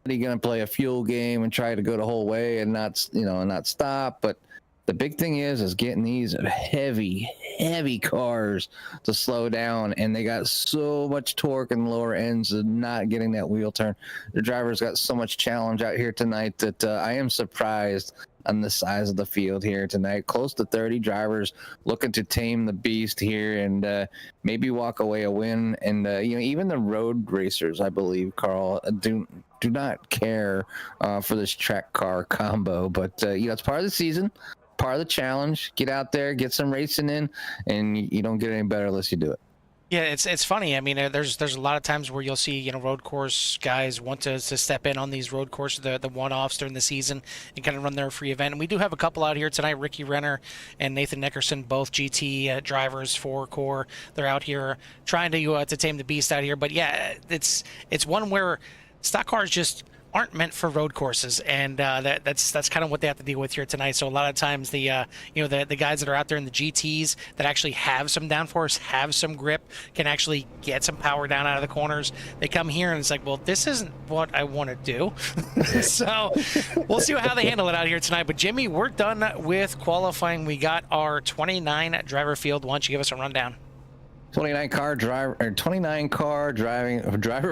going to play a fuel game and try to go the whole way and not, and not stop. But the big thing is getting these heavy cars to slow down, and they got so much torque in the lower ends of not getting that wheel turn. The drivers got so much challenge out here tonight that I am surprised on the size of the field here tonight. Close to 30 drivers looking to tame the beast here and maybe walk away a win. And even the road racers, I believe, Carl, do not care for this track car combo. But it's part of the season, part of the challenge. Get out there, get some racing in, and you don't get any better unless you do it. Yeah, it's funny. I mean, there's a lot of times where you'll see road course guys want to step in on these road courses, the one-offs during the season, and kind of run their free event. And we do have a couple out here tonight. Ricky Renner and Nathan Nickerson, both GT drivers for Core. They're out here trying to tame the beast out here. But yeah, it's one where stock cars just aren't meant for road courses, and that's kind of what they have to deal with here tonight. So a lot of times the guys that are out there in the GTs that actually have some downforce, have some grip, can actually get some power down out of the corners, they come here and it's like, well, this isn't what I want to do. So we'll see how they handle it out here tonight. But Jimmy, we're done with qualifying. We got our 29 driver field. Why don't you give us a rundown? 29 car driver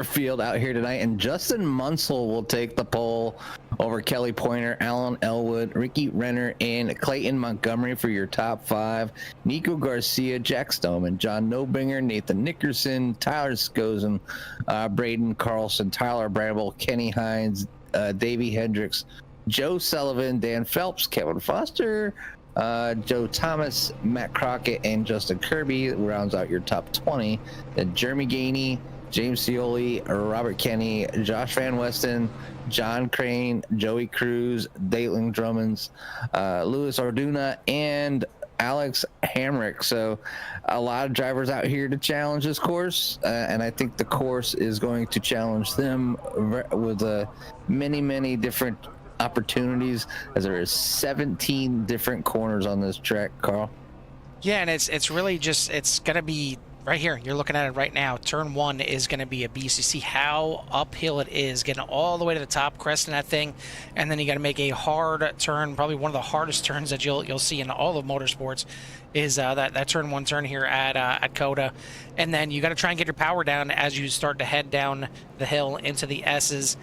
field out here tonight, and Justin Munsell will take the pole over Kelly Pointer, Alan Elwood, Ricky Renner, and Clayton Montgomery for your top 5. Nico Garcia, Jack Stoneman, John Nobinger, Nathan Nickerson, Tyler Skozen, Braden Carlson, Tyler Bramble, Kenny Hines, Davey Hendricks, Joe Sullivan, Dan Phelps, Kevin Foster, Joe Thomas, Matt Crockett, and Justin Kirby rounds out your top 20. Then Jeremy Gainey, James Scioli, Robert Kenny, Josh Van Westen, John Crane, Joey Cruz, Dayton Drummonds, Louis Orduna, and Alex Hamrick. So a lot of drivers out here to challenge this course, and I think the course is going to challenge them with many different opportunities, as there is 17 different corners on this track, Carl. Yeah, and it's really just, it's gonna be right here. You're looking at it right now. Turn 1 is gonna be a beast. You see how uphill it is, getting all the way to the top, cresting that thing, and then you got to make a hard turn. Probably one of the hardest turns that you'll see in all of motorsports is that turn 1 turn here at Coda, and then you got to try and get your power down as you start to head down the hill into the S's.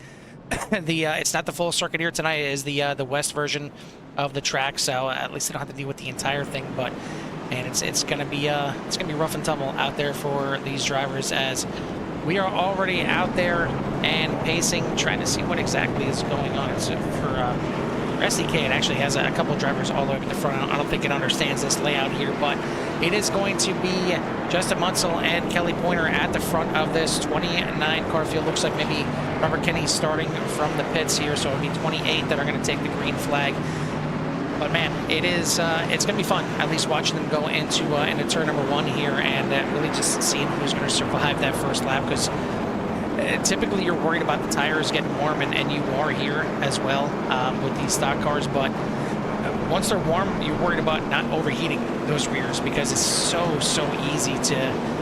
It's not the full circuit here tonight. It is the west version of the track, so at least they don't have to deal with the entire thing. But man, it's gonna be rough and tumble out there for these drivers, as we are already out there and pacing, trying to see what exactly is going on. It's for SDK, it actually has a couple of drivers all over the front. I don't think it understands this layout here, but it is going to be Justin Munsell and Kelly Pointer at the front of this 29 car field. Looks like maybe Robert Kenny starting from the pits here, so it'll be 28 that are going to take the green flag. But man, it's going to be fun, at least watching them go into turn number 1 here, and really just seeing who's going to survive that first lap, because typically you're worried about the tires getting warm, and you are here as well with these stock cars. But once they're warm, you're worried about not overheating those rears, because it's so easy to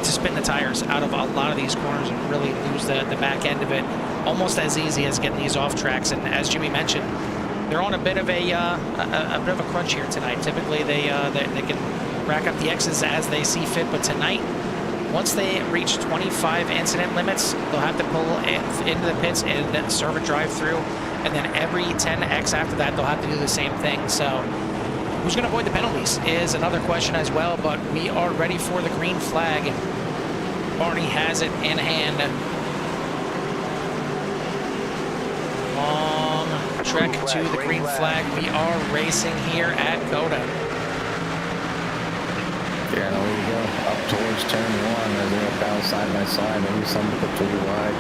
spin the tires out of a lot of these corners and really lose the back end of it. Almost as easy as getting these off tracks. And as Jimmy mentioned, they're on a bit of a crunch here tonight. Typically they can rack up the X's as they see fit, but tonight, once they reach 25 incident limits, they'll have to pull into the pits and then serve a drive-through, and then every 10X after that, they'll have to do the same thing. So who's going to avoid the penalties is another question as well, but we are ready for the green flag. Barney has it in hand. Long trek to the green flag. We are racing here at Coda. Yeah, there we go. Up towards turn 1 as they go down side by side. Maybe some look pretty wide.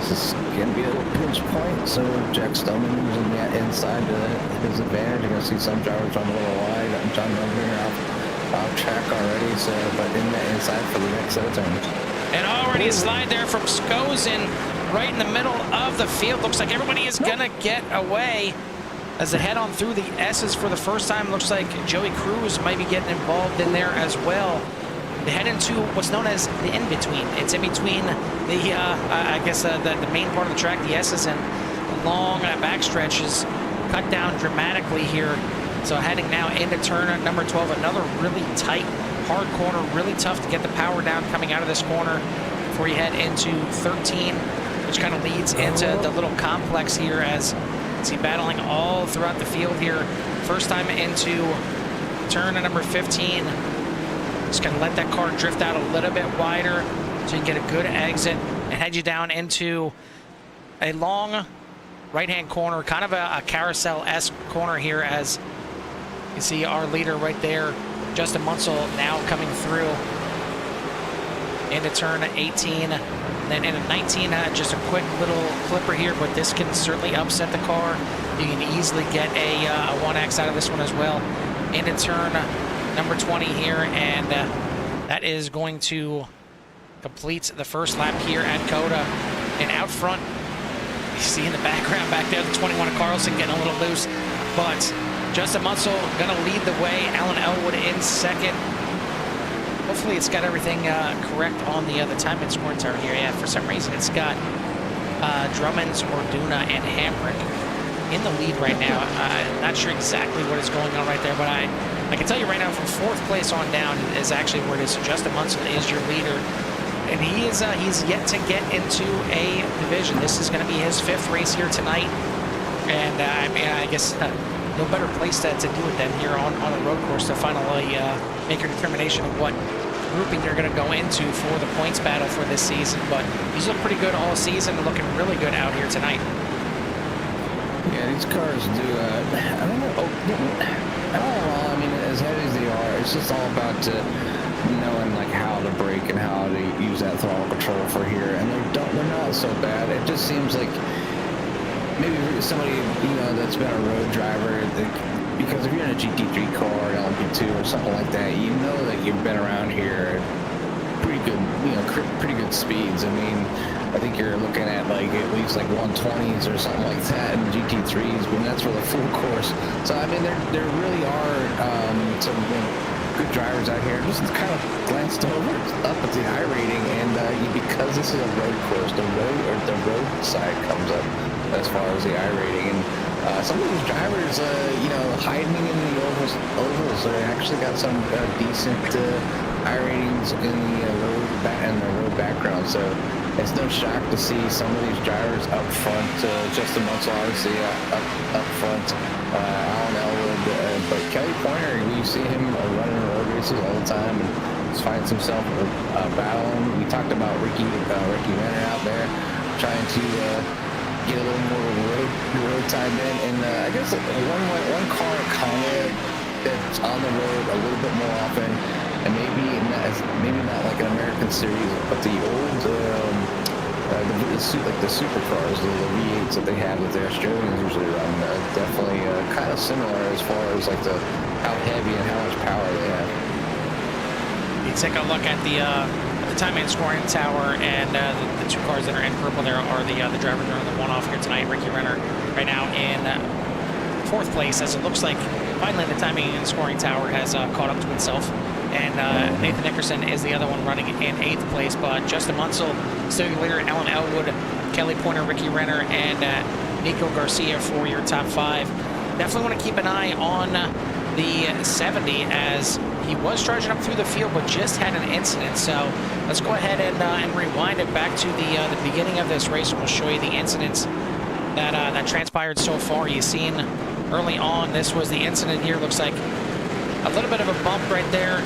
This is going to be a little pinch point, so Jack Stoneman is in the inside to his advantage. You're going to see some drivers run a little wide. John Nobinger off track already, so but in the inside for the next set of turns. And already a slide there from Skozen right in the middle of the field. Looks like everybody is going to get away as they head on through the S's for the first time. Looks like Joey Cruz might be getting involved in there as well. they head into what's known as the in-between. It's in between the, I guess, the main part of the track, the S's, and the long back stretches cut down dramatically here. So heading now into turn number 12, another really tight, hard corner, really tough to get the power down coming out of this corner before you head into 13, which kind of leads into the little complex here as you see battling all throughout the field here. First time into turn number 15. Just gonna let that car drift out a little bit wider so you can get a good exit and head you down into a long right-hand corner, kind of a carousel-esque corner here as you see our leader right there, Justin Munsell, now coming through into turn 18. And then into 19, just a quick little clipper here, but this can certainly upset the car. You can easily get a 1X out of this one as well. Into turn number 20 here, and that is going to complete the first lap here at Coda. And out front, you see in the background back there, the 21 of Carlson getting a little loose, but Justin Munsell going to lead the way. Alan Elwood in second. Hopefully it's got everything correct on the time and scoring tower here. Yeah, for some reason it's got Drummond's, Orduna, and Hamrick in the lead right now. Not sure exactly what is going on right there, but I can tell you right now from fourth place on down is actually where it is. So Justin Munsell is your leader, and he's yet to get into a division. This is going to be his 5th race here tonight, and I mean, I guess no better place to do it than here on a road course to finally make your determination of what grouping you're going to go into for the points battle for this season. But he's looked pretty good all season, looking really good out here tonight. Yeah, these cars do, I don't know, I mean, as heavy as they are, it's just all about knowing like how to brake and how to use that throttle control for here, and they're not so bad. It just seems like maybe somebody, you know, that's been a road driver, because if you're in a GT3 car or an LMP2 or something like that, you know that you've been around here at pretty good, you know, pretty good speeds. I mean, I think you're looking at like at least like 120s or something like that in GT3s, but that's for the full course. So I mean, there really are some good drivers out here. Just kind of glanced over up at the iRating, and because this is a road course, the road side comes up as far as the iRating, and some of these drivers, you know, hiding in the ovals, they actually got some decent iRatings in the road background. So it's no shock to see some of these drivers up front. Justin Munsell, obviously, up front. Alan Elwood, but Kelly Pointer, we see him running road races all the time, and just finds himself battling. We talked about Ricky Renner out there trying to get a little more road time in, and I guess one car kind of that's on the road a little bit more often, and maybe not like an American series, but the old like the Supra cars, the V8s that they have that the Australians usually run, definitely kind of similar as far as like how heavy and how much power they have. You take a look at the time and scoring tower, and the two cars that are in purple there are the drivers that are on the one-off here tonight. Ricky Renner right now in 4th place, as it looks like finally the timing and scoring tower has caught up to itself. And Nathan Nickerson is the other one running in 8th place, but Justin Munsell, still your leader, Alan Elwood, Kelly Pointer, Ricky Renner, and Nico Garcia for your top 5. Definitely want to keep an eye on the 70 as he was charging up through the field, but just had an incident. So let's go ahead and rewind it back to the beginning of this race, and we'll show you the incidents that transpired so far. You've seen early on, this was the incident here. Looks like a little bit of a bump right there,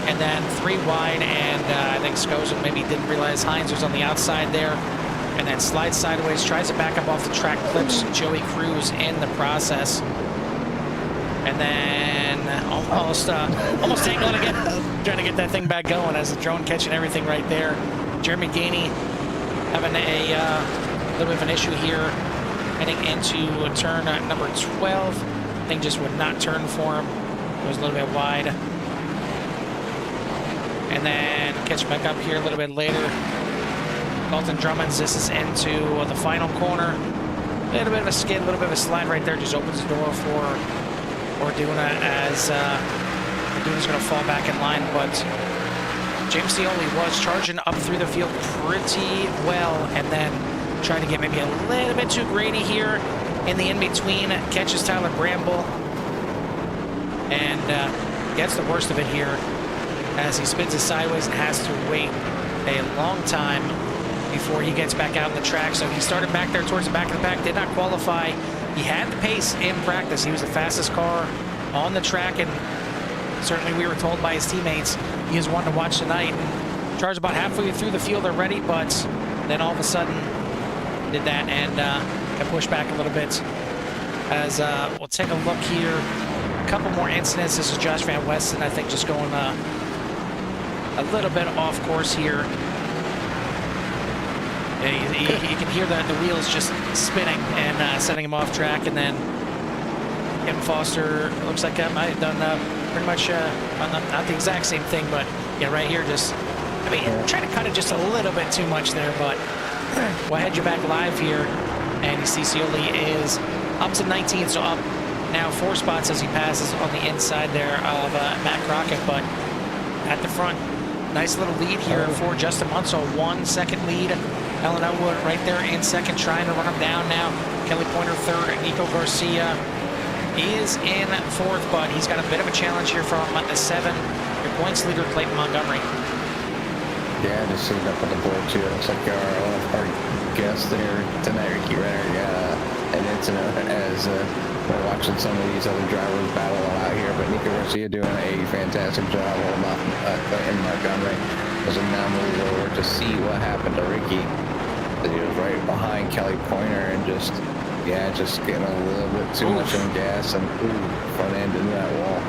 and then 3 wide, and I think Scozen maybe didn't realize Hines was on the outside there, and then slides sideways, tries to back up off the track, clips Joey Cruz in the process, and then almost tangling again, trying to get that thing back going as the drone catching everything right there. Jeremy Gainey having a little bit of an issue here heading into turn number 12. Thing just would not turn for him. It was a little bit wide. And then catch back up here a little bit later. Colton Drummonds, this is into the final corner. A little bit of a skid, a little bit of a slide right there. Just opens the door for Orduna as Orduna's going to fall back in line. But James Scioli was charging up through the field pretty well, and then trying to get maybe a little bit too greedy here in the in-between. Catches Tyler Bramble and gets the worst of it here as he spins it sideways and has to wait a long time before he gets back out on the track. So he started back there towards the back of the pack, did not qualify. He had the pace in practice. He was the fastest car on the track, and certainly we were told by his teammates he is one to watch tonight. Charged about halfway through the field already, but then all of a sudden did that and got pushed back a little bit. As we'll take a look here, a couple more incidents. This is Josh Van Westen, I think, just going a little bit off course here. Yeah, you can hear the wheels just spinning and setting him off track. And then Kevin Foster looks like I might have done pretty much not the exact same thing, but yeah, right here, just trying to cut it just a little bit too much there. But we'll head you back live here, and you see Scioli is up to 19, so up now 4 spots as he passes on the inside there of Matt Crockett. But at the front, nice little lead here for Justin Munsell, 1 second lead. Alan Elwood right there in second, trying to run him down now. Kelly Pointer third, Nico Garcia is in fourth, but he's got a bit of a challenge here from the 7. Your points leader, Clayton Montgomery. Yeah, just sitting up on the board too. It looks like our guest there tonight, Ricky Renner, an incident as we're watching some of these other drivers battle out here, but Nico Garcia doing a fantastic job holding off Clayton Montgomery. As we now move over to see what happened to Ricky. He was right behind Kelly Pointer and just getting a little bit too much on gas and front end into that wall.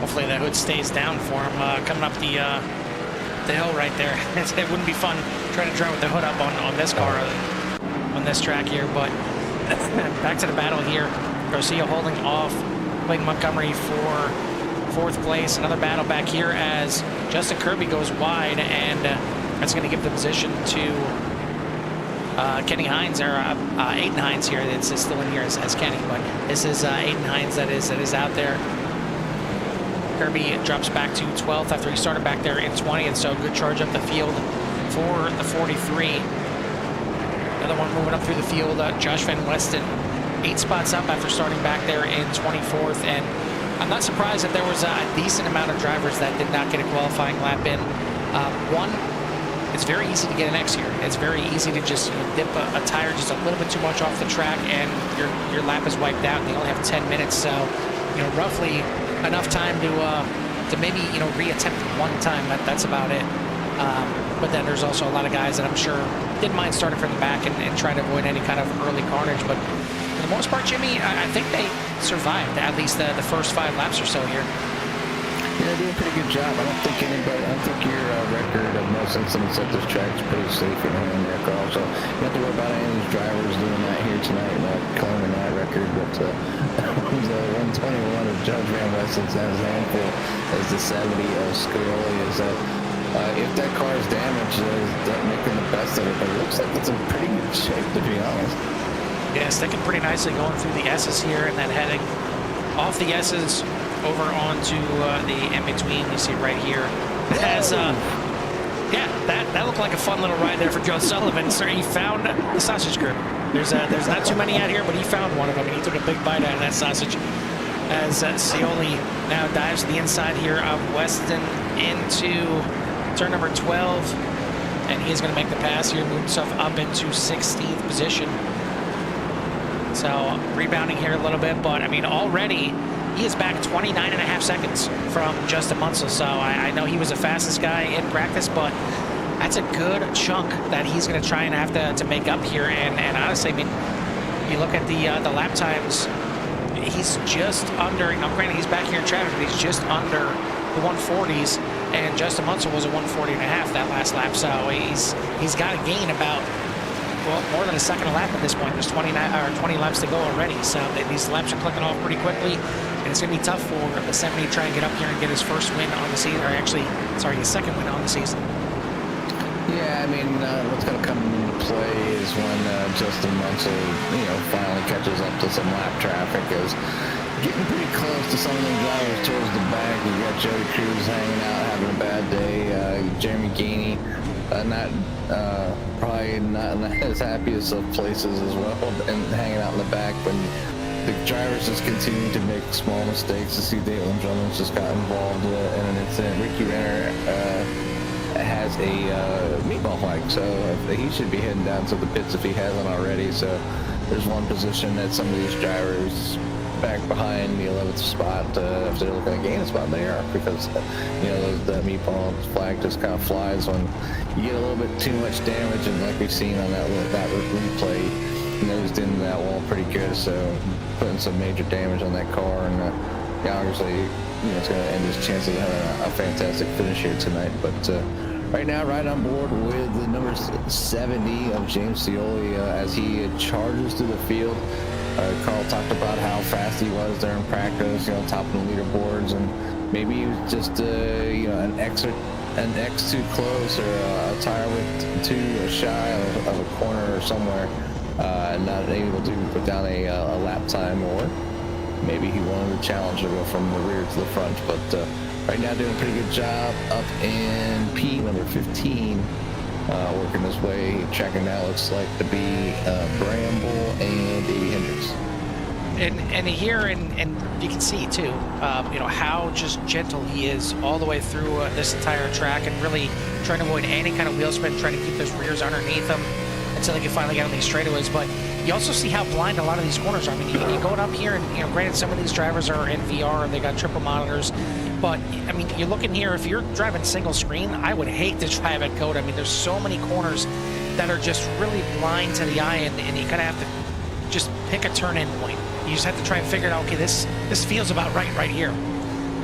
Hopefully that hood stays down for him coming up the hill right there. It wouldn't be fun trying to drive with the hood up on this car on this track here, but back to the battle here. Garcia holding off Clayton Montgomery for 4th place. Another battle back here as Justin Kirby goes wide, and that's going to give the position to Kenny Hines, or Aiden Hines here. It's still in here as Kenny, but this is Aiden Hines that is out there. Kirby drops back to 12th after he started back there in 20th, so good charge up the field for the 43. Another one moving up through the field, Josh Van Westen, 8 spots up after starting back there in 24th, and I'm not surprised that there was a decent amount of drivers that did not get a qualifying lap in. One, it's very easy to get an X here. It's very easy to just dip a tire just a little bit too much off the track, and your lap is wiped out, and you only have 10 minutes, so roughly enough time to maybe reattempt one time. That's about it. But then there's also a lot of guys that I'm sure didn't mind starting from the back and trying to avoid any kind of early carnage. But for the most part, Jimmy, I think they survived at least the first 5 laps or so here. Yeah, they're doing a pretty good job. I don't think your record of most incidents at this track is pretty safe in hand there, Carl. So you don't have to worry about any of these drivers doing that here tonight, not claiming that record. But the 121 of Judge Van Westen's handful is the 70 of Scioli. Is that if that car is damaged, they're making the best of it. But it looks like it's in pretty good shape, to be honest. Yeah, sticking pretty nicely going through the S's here, and then heading off the S's over onto the in-between. You see right here. As, yeah, that looked like a fun little ride there for Joe Sullivan. So he found the sausage group. There's not too many out here, but he found one of them, and he took a big bite out of that sausage. As Scioli now dives to the inside here of Weston into turn number 12, and he is going to make the pass here, move himself up into 16th position. So rebounding here a little bit, but I mean already he is back 29.5 seconds from Justin Munsell. So I know he was the fastest guy in practice, but that's a good chunk that he's going to try and have to make up here. And honestly, I mean, you look at the lap times, he's just under, granted he's back here in traffic, but he's just under the 140s, and Justin Munsell was a 140.5 that last lap. So he's got to gain about, well, more than a second a lap at this point. There's 20 laps to go already, so these laps are clicking off pretty quickly, and it's going to be tough for the 70 to try and get up here and get his first win on the season, or actually, sorry, his second win on the season. Yeah, I mean, what's going to come into play is when Justin Munsell, finally catches up to some lap traffic. As getting pretty close to some of the drivers towards the back. You got Joey Cruz hanging out, having a bad day. Jeremy Gainey, probably not as happiest of places as well, and hanging out in the back. But the drivers just continue to make small mistakes. To see Dayton Drummond's just got involved in an incident. Ricky Renner has a meatball flag, so he should be heading down to the pits if he hasn't already. So there's one position that some of these drivers back behind the 11th spot, if they're looking to gain a spot, they are, because that meatball flag just kind of flies when you get a little bit too much damage, and like we've seen on that replay, nosed into that wall pretty good, so putting some major damage on that car, and obviously it's going to end his chances of having a fantastic finish here tonight. But right now, right on board with the number 70 of James Scioli as he charges through the field. Carl talked about how fast he was during practice, topping the leaderboards, and maybe he was just an X too close, or a tire width too shy of a corner or somewhere, and not able to put down a lap time, or maybe he wanted the challenge to go from the rear to the front. But right now, doing a pretty good job up in P number 15. Working his way, checking out looks like to be Bramble and Davey Hendricks. And here, and you can see too, how just gentle he is all the way through this entire track, and really trying to avoid any kind of wheel spin, trying to keep those rears underneath him until they can finally get on these straightaways. But you also see how blind a lot of these corners are. I mean, you're going up here, and granted, some of these drivers are in VR, they got triple monitors. But, I mean, you're looking here, if you're driving single screen, I would hate to drive at code. I mean, there's so many corners that are just really blind to the eye, and you kind of have to just pick a turn-in point. You just have to try and figure out, okay, this feels about right here.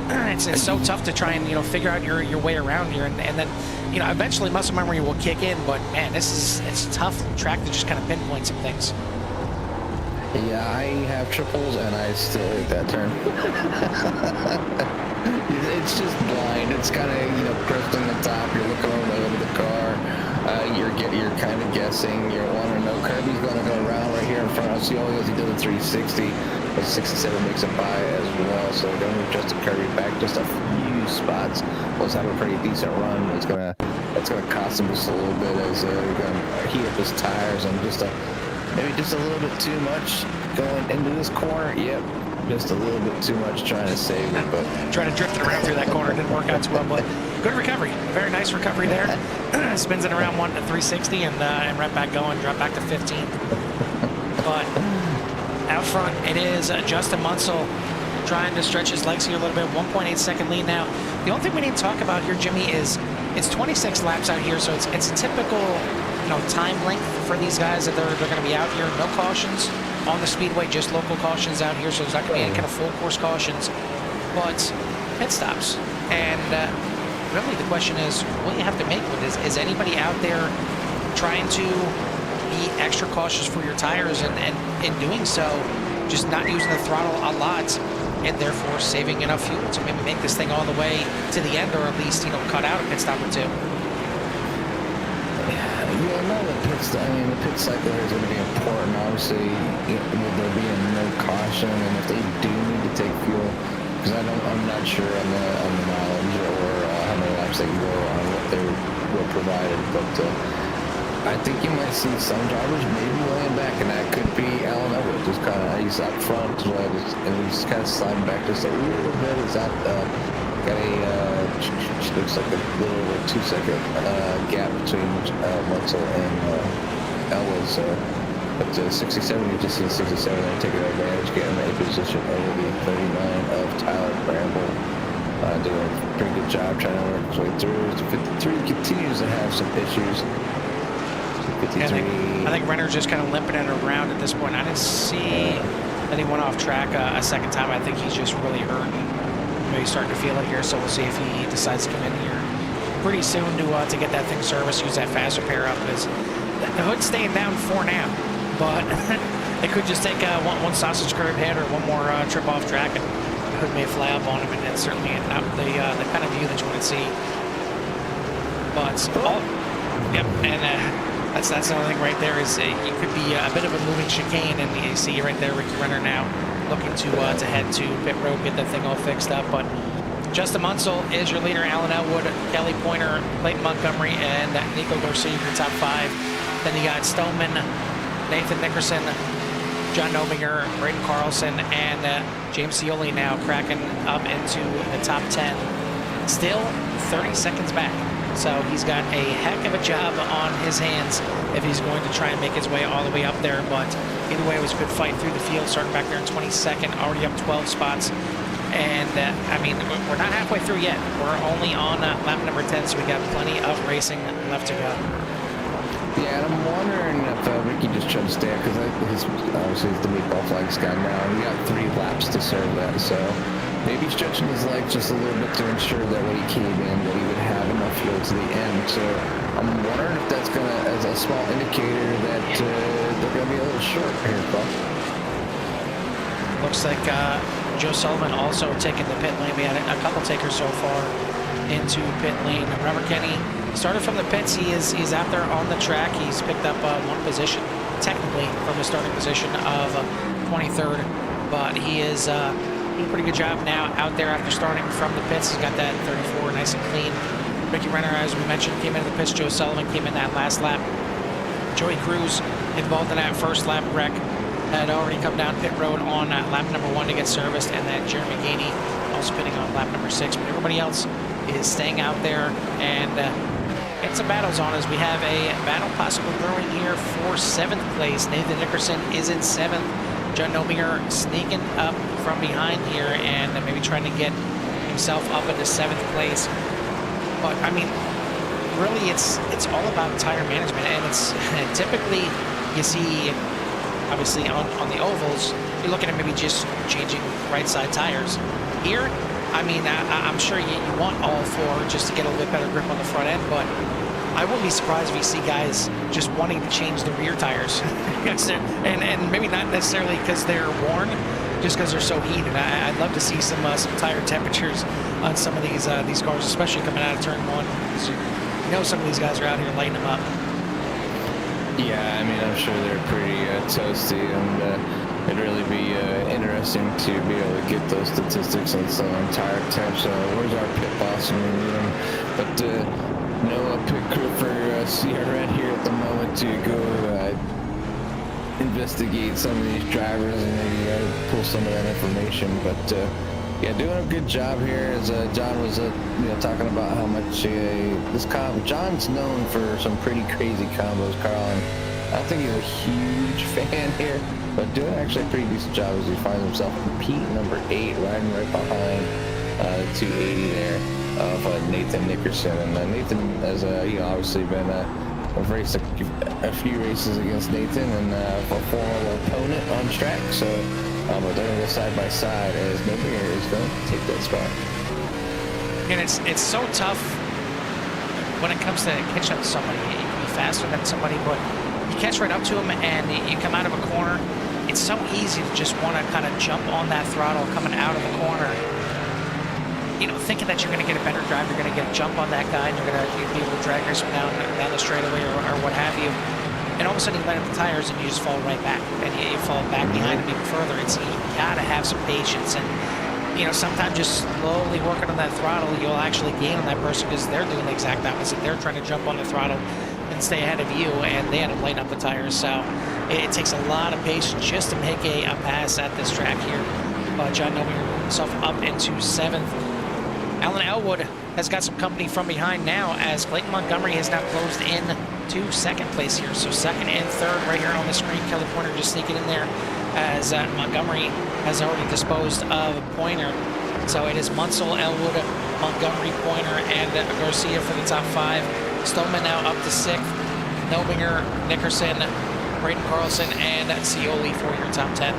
It's so tough to try and, figure out your way around here. And then, eventually muscle memory will kick in. But, man, it's a tough track to just kind of pinpoint some things. Yeah, I have triples, and I still hate that turn. It's just blind. It's kind of, cresting the top. You're looking over the car. You're kind of guessing. You want to know Kirby's going to go around right here in front of Scioli as he did a 360, but 67 makes it by as well. So going to adjust Kirby back just a few spots. Was having a pretty decent run. That's gonna cost him just a little bit as they're going to heat up his tires, and maybe just a little bit too much going into this corner. Yep. Just a little bit too much trying to save it, but trying to drift it around through that corner didn't work out too well. But good recovery, very nice recovery there. Spins it around 360 and right back going, drop back to 15. But out front, it is Justin Munsell trying to stretch his legs here a little bit. 1.8 second lead now. The only thing we need to talk about here, Jimmy, is it's 26 laps out here, so it's a typical time length for these guys that they're going to be out here. No cautions on the speedway, just local cautions out here, so there's not going to be any kind of full course cautions, but pit stops. And really the question is, what you have to make with this, is anybody out there trying to be extra cautious for your tires, and in doing so, just not using the throttle a lot, and therefore saving enough fuel to maybe make this thing all the way to the end, or at least, cut out a pit stop or two. Yeah, no, the pit cycle here is going to be important. Obviously, with there being no caution, and if they do need to take fuel, because I'm not sure on the mileage or how many laps they go on, what they were provided, but I think you might see some drivers maybe laying back, and that could be Alan Elwood, just kind of, he's up front, and he's kind of sliding back just a little bit. He's out, got a looks like a little over 2 second gap between Munsell and Elwood. So, but 67, you just see 67 and taking advantage, getting a position over the 39 of Tyler Bramble. Doing a pretty good job trying to work his way through. 53 continues to have some issues. 53. I think Renner's just kind of limping it around at this point. I didn't see that he went off track a second time. I think he's just really hurting. Maybe starting to feel it here, so we'll see if he decides to come in here pretty soon to get that thing serviced, use that fast repair up, because the hood's staying down for now, but it could just take one sausage curve hit or one more trip off track, and the hood may fly up on him, and that's certainly not the kind of view that you want to see. But yep, and That's the only thing right there is it could be a bit of a moving chicane, and you see right there Ricky Renner now looking to head to pit road, get that thing all fixed up. But Justin Munsell is your leader. Alan Elwood, Kelly Pointer, Clayton Montgomery, and Nico Garcia, your top 5. Then you got Stoneman, Nathan Nickerson, John Nominger, Braden Carlson, and James Scioli now cracking up into the top 10. Still 30 seconds back. So he's got a heck of a job on his hands if he's going to try and make his way all the way up there. But either way, it was a good fight through the field, starting back there in 22nd, already up 12 spots. And, I mean, we're not halfway through yet. We're only on lap number 10, so we got plenty of racing left to go. Yeah, and I'm wondering if Ricky just tried to stay up, because obviously he's the meatball flags guy now. We got 3 laps to serve that, so maybe stretching his legs just a little bit to ensure that when he came in, that he would have enough fuel to the end. So I'm wondering if that's going to, as a small indicator, that they're going to be a little short here, Buck. Looks like Joe Sullivan also taking the pit lane. We had a couple takers so far into pit lane. Robert Kenny started from the pits. He's out there on the track. He's picked up 1 position, technically, from the starting position of 23rd. But he is doing a pretty good job now out there after starting from the pits. He's got that 34 nice and clean. Ricky Renner, as we mentioned, came into the pits. Joe Sullivan came in that last lap. Joey Cruz involved in that first lap wreck. Had already come down pit road on lap number 1 to get serviced, and then Jeremy Gainey also pitting on lap number 6. But everybody else is staying out there, and getting some battles on as we have a battle possibly brewing here for 7th place. Nathan Nickerson is in 7th. John Nominger sneaking up from behind here and maybe trying to get himself up into 7th place. But I mean, really, it's all about tire management, and it's typically you see. Obviously, on the ovals, you're looking at maybe just changing right side tires. Here, I mean, I'm sure you want all 4 just to get a little bit better grip on the front end, but I wouldn't be surprised if you see guys just wanting to change the rear tires. and maybe not necessarily because they're worn, just because they're so heated. I'd love to see some tire temperatures on some of these cars, especially coming out of turn 1. You know some of these guys are out here lighting them up. Yeah, I mean, I'm sure they're pretty toasty, and it'd really be interesting to be able to get those statistics on some tire temps. Where's our pit boss? But no pit crew for CRN here at the moment to go investigate some of these drivers and maybe pull some of that information. But yeah, doing a good job here. As John was talking about how much this combo. John's known for some pretty crazy combos, Carl. And I don't think he's a huge fan here, but doing actually a pretty decent job as he finds himself in Pete number 8, riding right behind 280 there of Nathan Nickerson. And Nathan has obviously been I've raced a few races against Nathan and a former opponent on track. So. But they're going to go side by side as Nominger is going to take that spot. And it's so tough when it comes to catching up to somebody. You can be faster than somebody, but you catch right up to them and you come out of a corner. It's so easy to just want to kind of jump on that throttle coming out of the corner. Thinking that you're going to get a better drive, you're going to get a jump on that guy, and you're going to be able to drag yourself down the straightaway or what have you. And all of a sudden you light up the tires and you just fall right back. And you fall back behind them even further. You gotta have some patience. And, sometimes just slowly working on that throttle, you'll actually gain on that person because they're doing the exact opposite. They're trying to jump on the throttle and stay ahead of you, and they end up lighting up the tires. So it takes a lot of patience just to make a pass at this track here. But John Nominger himself up into 7th. Alan Elwood has got some company from behind now as Clayton Montgomery has now closed in to 2nd place here. So 2nd and 3rd right here on the screen. Kelly Pointer just sneaking in there as Montgomery has already disposed of Pointer. So it is Munsell, Elwood, Montgomery, Pointer, and Garcia for the top 5. Stoneman now up to 6th. Nominger, Nickerson, Braden Carlson, and Scioli for your top 10.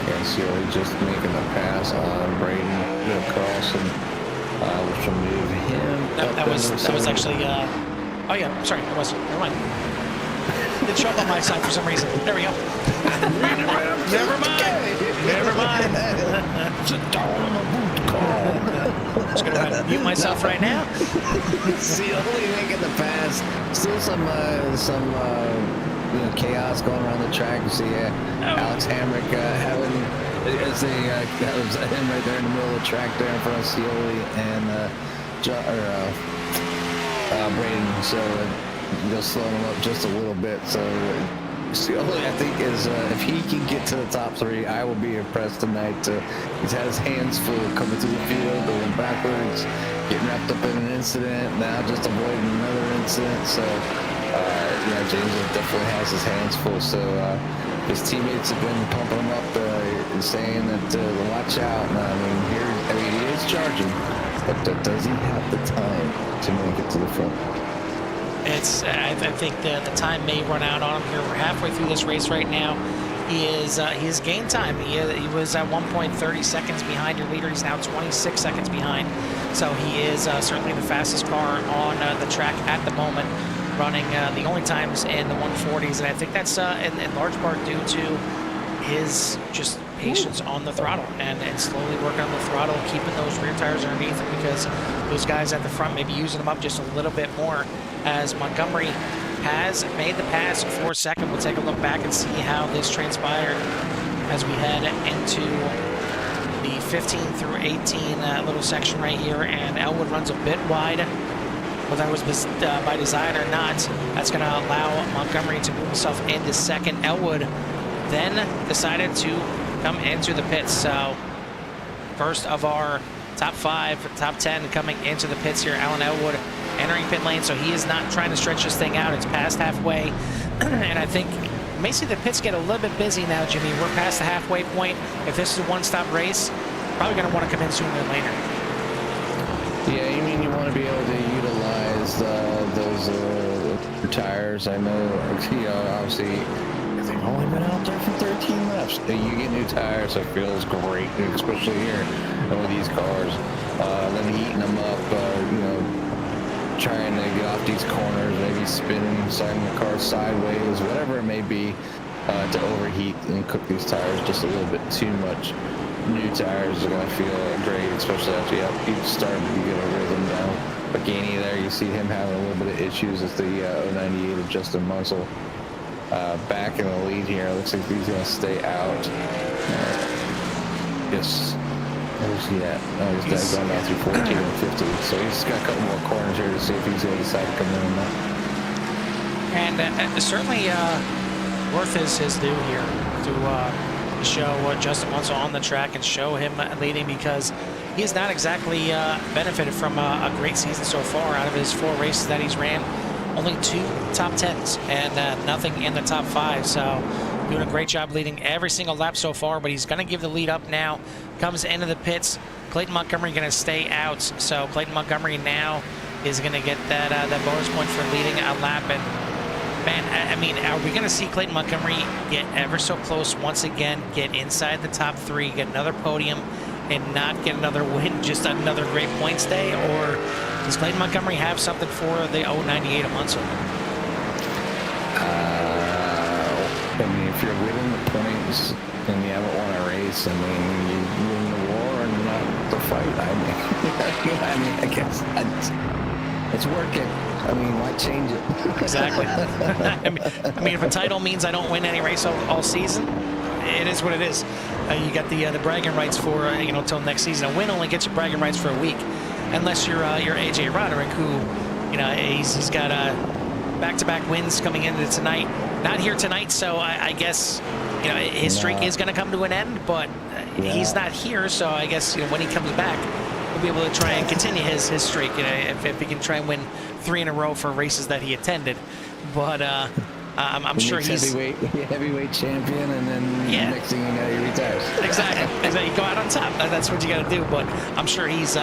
Yeah, Scioli just making the pass on Braden Carlson, which will move him. That was actually. Oh yeah, I'm sorry, it wasn't. Never mind. It showed up on my side for some reason. There we go. Never mind. Never mind. Sit down on the boot car. just going to go ahead and mute myself right now. Scioli making the pass. Still some chaos going around the track. You see Alex Hamrick having that was him right there in the middle of the track there in front of Scioli and Braden. So just slowing him up just a little bit. So Scioli, I think, is if he can get to the top 3, I will be impressed tonight. He's had his hands full coming through the field, going backwards, getting wrapped up in an incident, now just avoiding another incident. So James definitely has his hands full. So his teammates have been pumping him up and saying that watch out. He is charging, but does he have the time to make it to the front? I think the time may run out on him here. We're halfway through this race right now. He is gained time. He was at 1.30 seconds behind your leader. He's now 26 seconds behind. So he is certainly the fastest car on the track at the moment, running the only times in the 140s. And I think that's in large part due to his just patience on the throttle and slowly working on the throttle, keeping those rear tires underneath him, because those guys at the front may be using them up just a little bit more. As Montgomery has made the pass for second, we'll take a look back and see how this transpired as we head into the 15 through 18 little section right here. And Elwood runs a bit wide. Whether that was by design or not, that's going to allow Montgomery to move himself into second. Elwood then decided to come into the pits. So first of our top 5, top 10 coming into the pits here. Alan Elwood entering pit lane, so he is not trying to stretch this thing out. It's past halfway, and I think you may see the pits get a little bit busy now, Jimmy. We're past the halfway point. If this is a one-stop race, probably going to want to come in sooner than later. Yeah, you want to be able to utilize those tires. I know, obviously, they've only been out there for 13 laps. You get new tires, it feels great, especially here with these cars. Then heating them up, trying to get off these corners, maybe spinning, sliding the car sideways, whatever it may be, to overheat and cook these tires just a little bit too much. New tires are going to feel great, especially after you start to get a rhythm down. Pagani there, you see him having a little bit of issues with the 098 of Justin Munsell. Back in the lead here. Looks like he's going to stay out. Yes. Where's he at? Oh, he's going down through 14 and 50. So he's got a couple more corners here to see if he's going to decide to come in or not. And certainly worth his due here to show Justin Munsell on the track and show him leading, because he has not exactly benefited from a great season so far. Out of his 4 races that he's ran, only 2 top 10s and nothing in the top 5. So doing a great job leading every single lap so far, but he's going to give the lead up now. Comes into the pits. Clayton Montgomery going to stay out. So Clayton Montgomery now is going to get that bonus point for leading a lap. And man, are we going to see Clayton Montgomery get ever so close once again, get inside the top 3, get another podium, and not get another win, just another great points day? Or does Clayton Montgomery have something for the 098 of Munsell? If you're winning the points and you haven't won a race, you win the war and not the fight. I guess it's working. Why change it? Exactly. If a title means I don't win any race all season, it is what it is. You got the bragging rights for till next season. A win only gets you bragging rights for a week, unless you're AJ Roderick, who he's got back-to-back wins coming into tonight. Not here tonight, so I guess his streak is going to come to an end. But he's not here, so I guess when he comes back, we'll be able to try and continue his streak. If he can try and win 3 in a row for races that he attended. But I'm sure he's heavyweight champion, and then next thing you know, he retires. Exactly. You go out on top. That's what you got to do. But I'm sure he is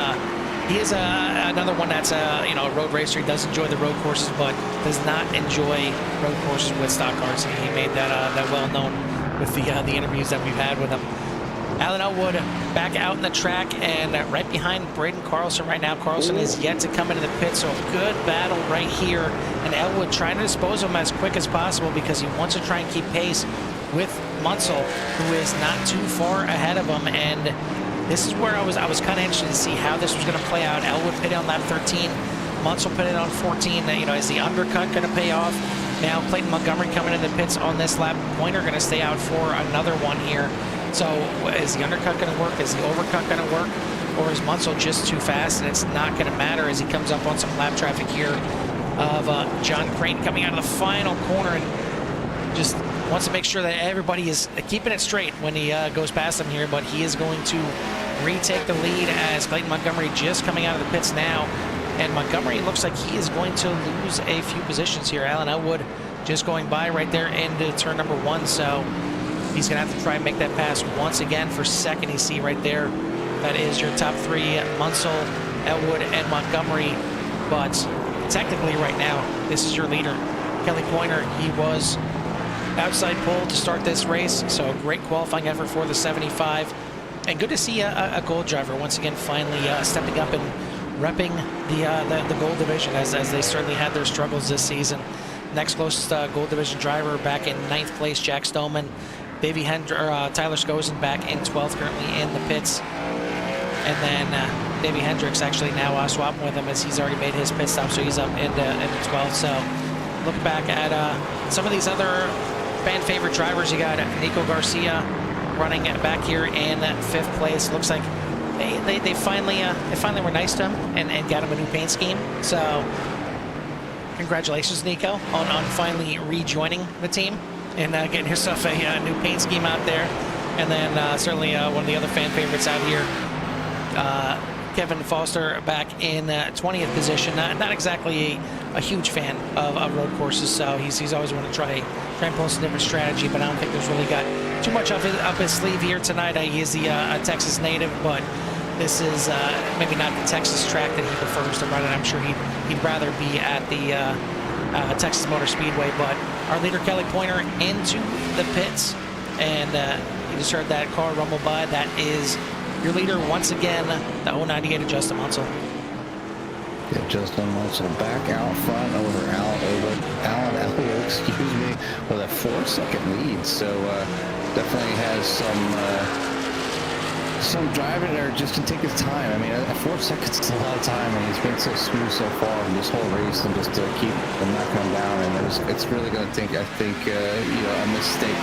another one that's a road racer. He does enjoy the road courses, but does not enjoy road courses with stock cars. He made that well known with the interviews that we've had with him. Alan Elwood back out in the track and right behind Braden Carlson right now. Carlson is yet to come into the pit, so a good battle right here. And Elwood trying to dispose of him as quick as possible because he wants to try and keep pace with Munsell, who is not too far ahead of him. And this is where I was kind of interested to see how this was going to play out. Elwood pitted on lap 13, Munsell pitted on 14. You know, is the undercut going to pay off? Now Clayton Montgomery coming in the pits on this lap. Pointer going to stay out for another one here. So is the undercut going to work? Is the overcut going to work? Or is Munsell just too fast and it's not going to matter as he comes up on some lap traffic here of John Crane coming out of the final corner and just wants to make sure that everybody is keeping it straight when he goes past him here, but he is going to retake the lead as Clayton Montgomery just coming out of the pits now. And Montgomery looks like he is going to lose a few positions here. Alan Elwood just going by right there into turn number 1, so he's going to have to try and make that pass once again for second. You see right there, that is your top 3, Munsell, Elwood, and Montgomery. But technically right now, this is your leader. Kelly Pointer, he was outside pole to start this race, so a great qualifying effort for the 75. And good to see a gold driver once again finally stepping up and repping the gold division as they certainly had their struggles this season. Next closest gold division driver back in 9th place, Jack Stoneman. Tyler Skosen back in 12th, currently in the pits. And then Davey Hendricks actually now swapping with him as he's already made his pit stop, so he's up into 12th. So look back at some of these other fan favorite drivers. You got Nico Garcia running back here in 5th place. Looks like they finally were nice to him and got him a new paint scheme. So congratulations, Nico, on finally rejoining the team and getting yourself a new paint scheme out there. And then certainly one of the other fan favorites out here, Kevin Foster back in 20th position. Not exactly a huge fan of road courses, so he's always wanted to try and pull some different strategy, but I don't think there's really got too much up his sleeve here tonight. He is the Texas native, but this is maybe not the Texas track that he prefers to run, and I'm sure he'd rather be at the Texas Motor Speedway. But our leader, Kelly Pointer, into the pits, and you just heard that car rumble by. That is your leader once again, the 098 of Justin Munsell. Yeah, Justin Munsell back out front over Alan Elwood, excuse me, with a 4-second lead. So definitely has some driving there, just to take his time. I mean, at 4 seconds is a lot of time, and he's been so smooth so far in this whole race, and just to keep them not coming down. And it's really going to take, I think, you know, a mistake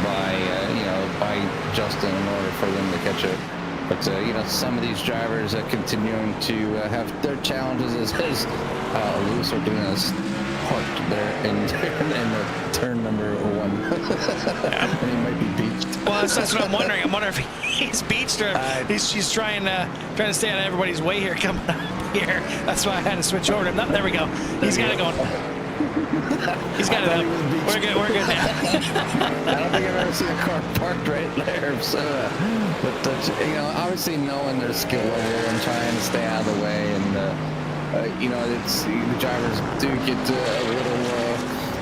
by Justin in order for them to catch up. But you know, some of these drivers are continuing to have their challenges as Lewis Ordonez parked there in the turn number 1. And he might be beached. Well, that's what I'm wondering. I'm wondering if he's beached or if he's trying to stay out of everybody's way here coming up here. That's why I had to switch over to him. No, there we go. He's got it going. He's got it up. We're good now. I don't think I've ever seen a car parked right there. So, but you know, obviously knowing their skill level and trying to stay out of the way, and you know, the drivers do get a little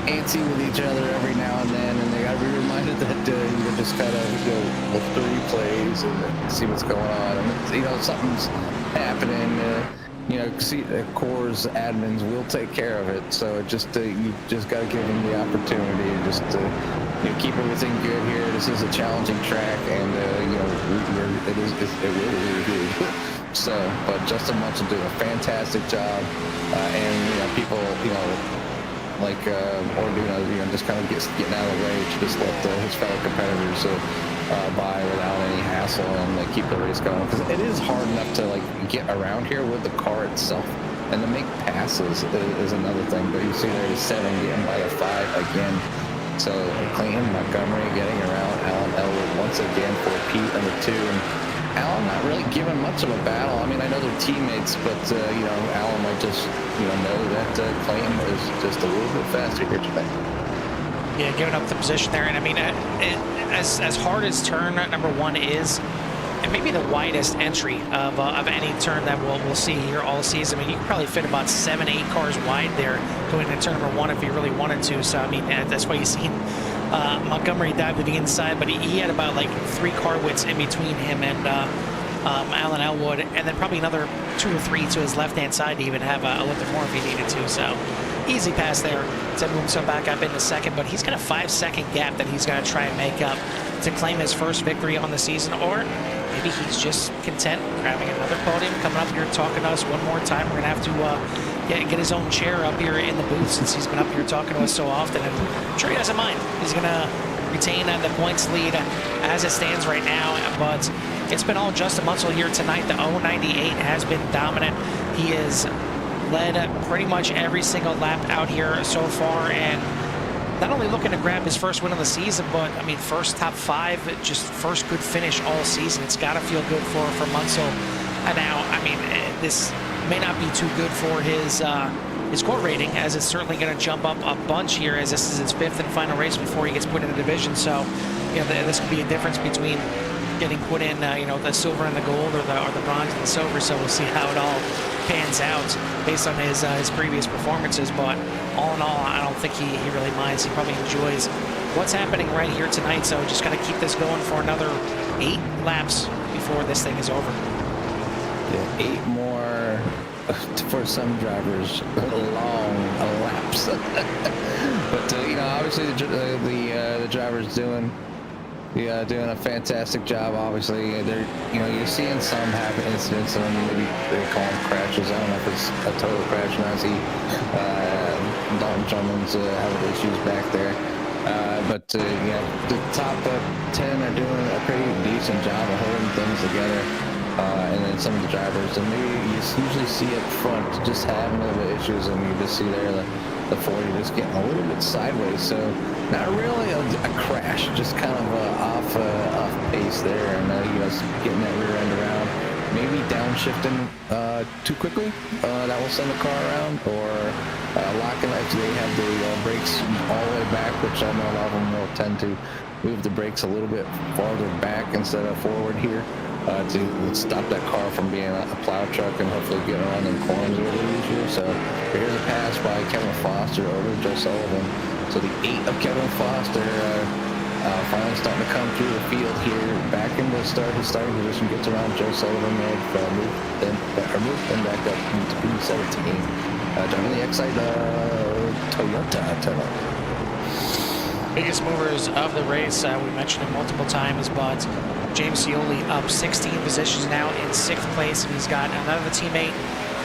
antsy with each other every now and then, and they got to be reminded that you just gotta look at the replays and see what's going on. And you know, something's happening. You know, Core's admins will take care of it. So you just got to give them the opportunity and just keep everything good here. This is a challenging track, and you know, it really good. So, but Justin Munsell did a fantastic job, and you know, people, you know, like Orduna, you know, just kind of getting out of the way to just let his fellow competitors by without any hassle and keep the race going, because it is hard enough to get around here with the car itself, and to make passes is another thing. But you see there he's 7 getting by a 5 again. So Clayton Montgomery getting around Alan Elwood once again for Pete number 2, and Alan not really giving much of a battle. I mean, I know they're teammates, but you know, Alan might just know that Clayton is just a little bit faster here today. Yeah, giving up the position there. And I mean, as hard as turn number 1 is, it may be the widest entry of any turn that we'll see here all season. I mean, you could probably fit about 7-8 cars wide there going into turn number 1 if you really wanted to. So I mean, that's why you see Montgomery dive to the inside, but he had about 3 car widths in between him and Alan Elwood, and then probably another 2 or 3 to his left-hand side to even have a little bit more if he needed to. So easy pass there to move himself back up into second, but he's got a 5-second gap that he's got to try and make up to claim his first victory on the season, or maybe maybe he's just content grabbing another podium, coming up here talking to us one more time. We're going to have to get his own chair up here in the booth since he's been up here talking to us so often. And I'm sure he doesn't mind. He's going to retain the points lead as it stands right now. But it's been all Justin Munsell here tonight. The 098 has been dominant. He has led pretty much every single lap out here so far, and not only looking to grab his first win of the season, but I mean, first top 5, just first good finish all season. It's got to feel good for Munsell. And now, I mean, this may not be too good for his core rating, as it's certainly going to jump up a bunch here, as this is his 5th and final race before he gets put in the division. So, you know, this could be a difference between getting put in, you know, the silver and the gold, or the bronze and the silver. So we'll see how it all pans out based on his previous performances. But all in all, I don't think he really minds. He probably enjoys what's happening right here tonight. So just got to keep this going for another 8 laps before this thing is over. Yeah, 8 more for some drivers, long laps. But you know, obviously the drivers doing a fantastic job. Obviously, they're, you know, you're seeing some happen incidents, and maybe they call them crashes. I don't know if it's a total crash. Now I see Dalton Drummond's having issues back there. But you know, the top 10 are doing a pretty decent job of holding things together. And then some of the drivers, and maybe you usually see up front just having a little bit of issues, and you just see there the 40 just getting a little bit sideways. So not really a crash, just kind of off pace there, and you guys getting that rear end around, maybe downshifting too quickly. That will send the car around, or locking if they have the brakes all the way back, which I know a lot of them will tend to move the brakes a little bit farther back instead of forward here. To stop that car from being a plow truck and hopefully get around in corners a little easier. So here's a pass by Kevin Foster over Joe Sullivan. So the 8 of Kevin Foster finally starting to come through the field here, back into his starting position, gets around Joe Moved then back up into P17. Driving the Excite Toyota. Biggest movers of the race, we mentioned it multiple times, but James Scioli up 16 positions now in 6th place, and he's got another teammate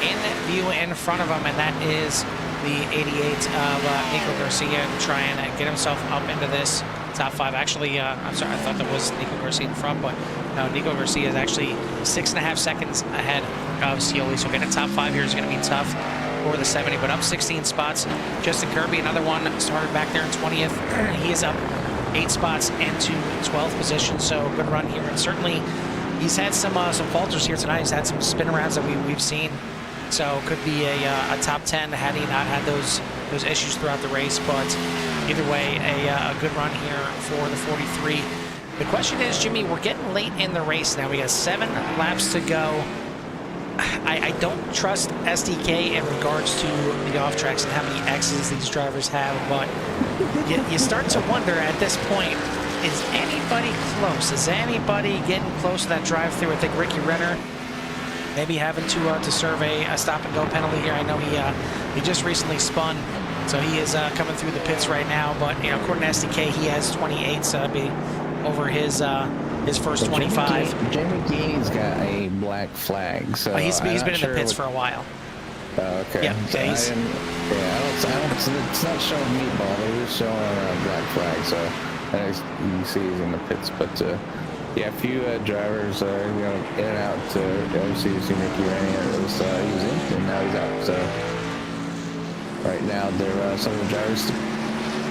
in view in front of him, and that is the 88 of Nico Garcia, trying to get himself up into this top 5. Actually, I'm sorry, I thought that was Nico Garcia in front, but no, Nico Garcia is actually 6.5 seconds ahead of Scioli, so getting a top 5 here is going to be tough for the 70, but up 16 spots. Justin Kirby, another one, started back there in 20th. He is up 8 spots into 12th position, so good run here. And certainly he's had some falters here tonight. He's had some spin arounds that we've seen, so could be a top 10 had he not had those issues throughout the race. But either way, a good run here for the 43. The question is, Jimmy, we're getting late in the race now. We got 7 laps to go. I don't trust SDK in regards to the off tracks and how many X's these drivers have, but you start to wonder at this point, is anybody close? Is anybody getting close to that drive-through? I think Ricky Renner maybe having to serve a stop-and-go penalty here. I know he just recently spun, so he is coming through the pits right now, but you know, according to SDK, he has 28, so that'd be over his first 25. Jamie Gaines got a black flag, so he's been in the pits for a while. Okay. Yeah, so it's not showing meatball, it is showing a black flag, so you see he's in the pits. But yeah, a few drivers are in and out. Obviously, you see Ricky Rennie, he was in, and now he's out. So right now, they're some of the drivers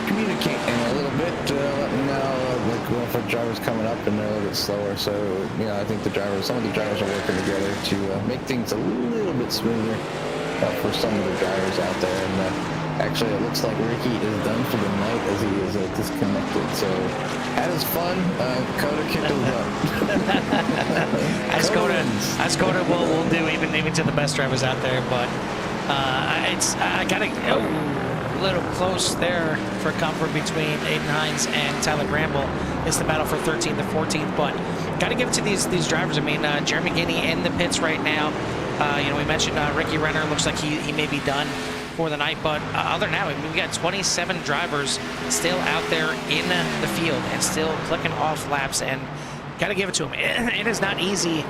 communicating a little bit, let me know like for drivers coming up, and they're a little bit slower. So I think some of the drivers are working together to make things a little bit smoother for some of the drivers out there. And actually, it looks like Ricky is done for the night as he is disconnected. So had his fun. Coda kicked his butt. As Coda will do even to the best drivers out there. But I gotta. A little close there for comfort between Aiden Hines and Tyler Bramble. It's the battle for 13th and 14th, but got to give it to these drivers. I mean, Jeremy Guinea in the pits right now. We mentioned Ricky Renner. Looks like he may be done for the night, but other than that, I mean, we got 27 drivers still out there in the field and still clicking off laps. And got to give it to him. It is not easy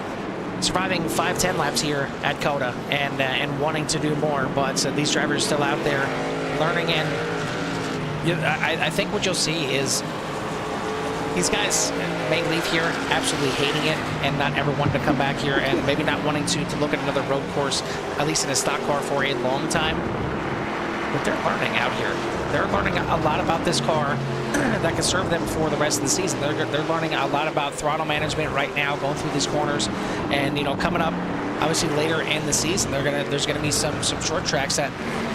surviving 5-10 laps here at COTA and wanting to do more, but these drivers are still out there learning, and I think what you'll see is these guys may leave here absolutely hating it and not ever wanting to come back here, and maybe not wanting to look at another road course, at least in a stock car, for a long time. But they're learning out here. They're learning a lot about this car that can serve them for the rest of the season. They're learning a lot about throttle management right now, going through these corners, and coming up, obviously later in the season, there's gonna be some short tracks that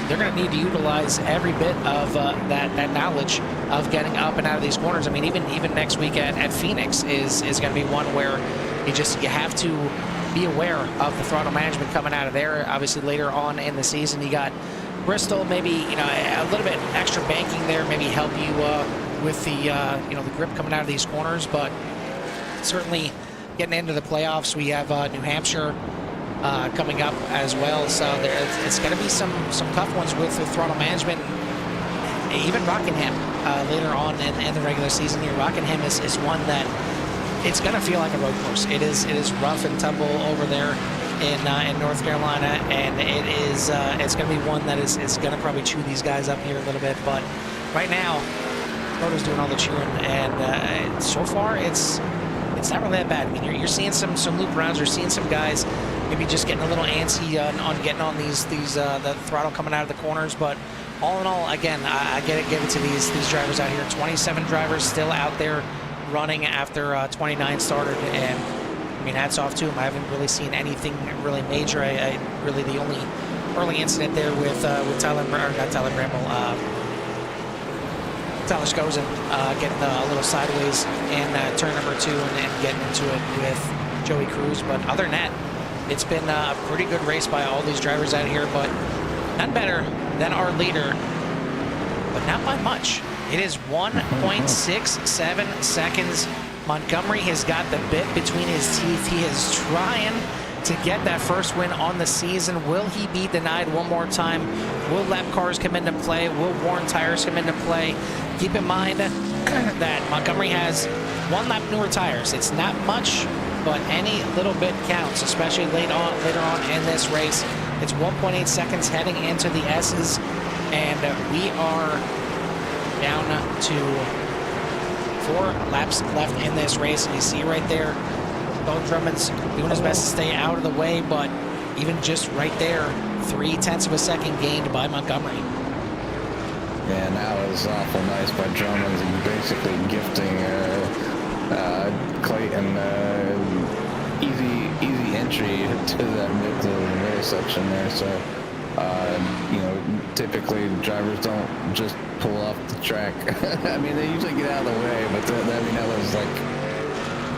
they're gonna need to utilize every bit of that knowledge of getting up and out of these corners. I mean, even next week at Phoenix is gonna be one where you have to be aware of the throttle management coming out of there. Obviously, later on in the season, you got Bristol, maybe a little bit extra banking there, maybe help you with the the grip coming out of these corners. But certainly getting into the playoffs, we have New Hampshire coming up as well, so it's going to be some tough ones with the throttle management. Even Rockingham later on in the regular season here. Rockingham is one that it's going to feel like a road course. It is rough and tumble over there in North Carolina, and it's going to be one that is going to probably chew these guys up here a little bit. But right now, COTA's doing all the chewing, and so far it's not really that bad. I mean, you're seeing some loop rounds. You're seeing some guys maybe just getting a little antsy on getting on the throttle coming out of the corners. But all in all, again, I give it to these drivers out here. 27 drivers still out there running after 29 started, and I mean, hats off to them. I haven't really seen anything really major. I really, the only early incident there with Tyler Skozin getting a little sideways in turn number 2 and getting into it with Joey Cruz. But other than that, it's been a pretty good race by all these drivers out here, but none better than our leader, but not by much. It is 1.67 seconds. Montgomery has got the bit between his teeth. He is trying to get that first win on the season. Will he be denied one more time? Will lap cars come into play? Will worn tires come into play? Keep in mind that Montgomery has 1 lap newer tires. It's not much, but any little bit counts, especially later on in this race. It's 1.8 seconds heading into the S's, and we are down to 4 laps left in this race. And you see right there, Bo Drummond's doing his best to stay out of the way, but even just right there, 0.3 of a second gained by Montgomery. Yeah, and that was awful nice by Drummond, basically gifting Clayton easy entry to that middle section there. So typically drivers don't just pull off the track. I mean, they usually get out of the way, but that was like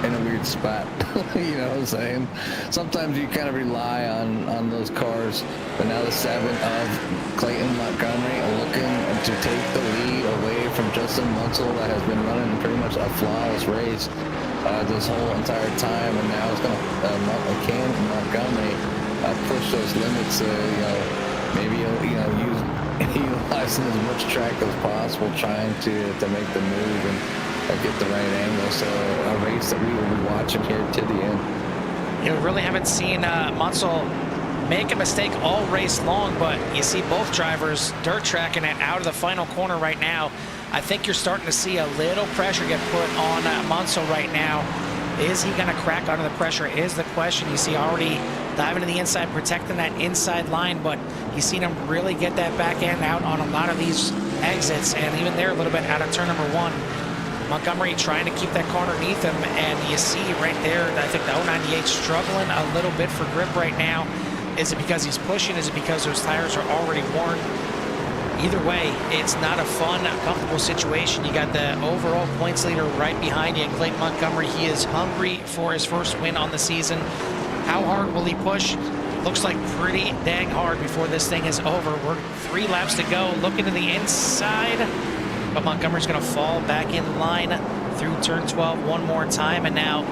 in a weird spot. You know what I'm saying? Sometimes you kind of rely on those cars, but now the 7 of Clayton Montgomery looking to take the lead away from Justin Munsell, that has been running pretty much a flawless race this whole entire time, and now it's going to can Montgomery push those limits. Maybe utilizing as much track as possible, trying to make the move and get the right angle. So a race that we will be watching here to the end. You really haven't seen Munsell make a mistake all race long, but you see both drivers dirt tracking it out of the final corner right now. I think you're starting to see a little pressure get put on Munsell right now. Is he going to crack under the pressure is the question. You see already diving to the inside, protecting that inside line, but you've seen him really get that back end out on a lot of these exits, and even there a little bit out of turn number 1. Montgomery trying to keep that car underneath him, and you see right there, I think the 098 struggling a little bit for grip right now. Is it because he's pushing? Is it because those tires are already worn? Either way, it's not a fun, comfortable situation. You got the overall points leader right behind you, Clayton Montgomery. He is hungry for his first win on the season. How hard will he push? Looks like pretty dang hard before this thing is over. We're 3 laps to go. Looking to the inside, but Montgomery's going to fall back in line through turn 12 one more time, and now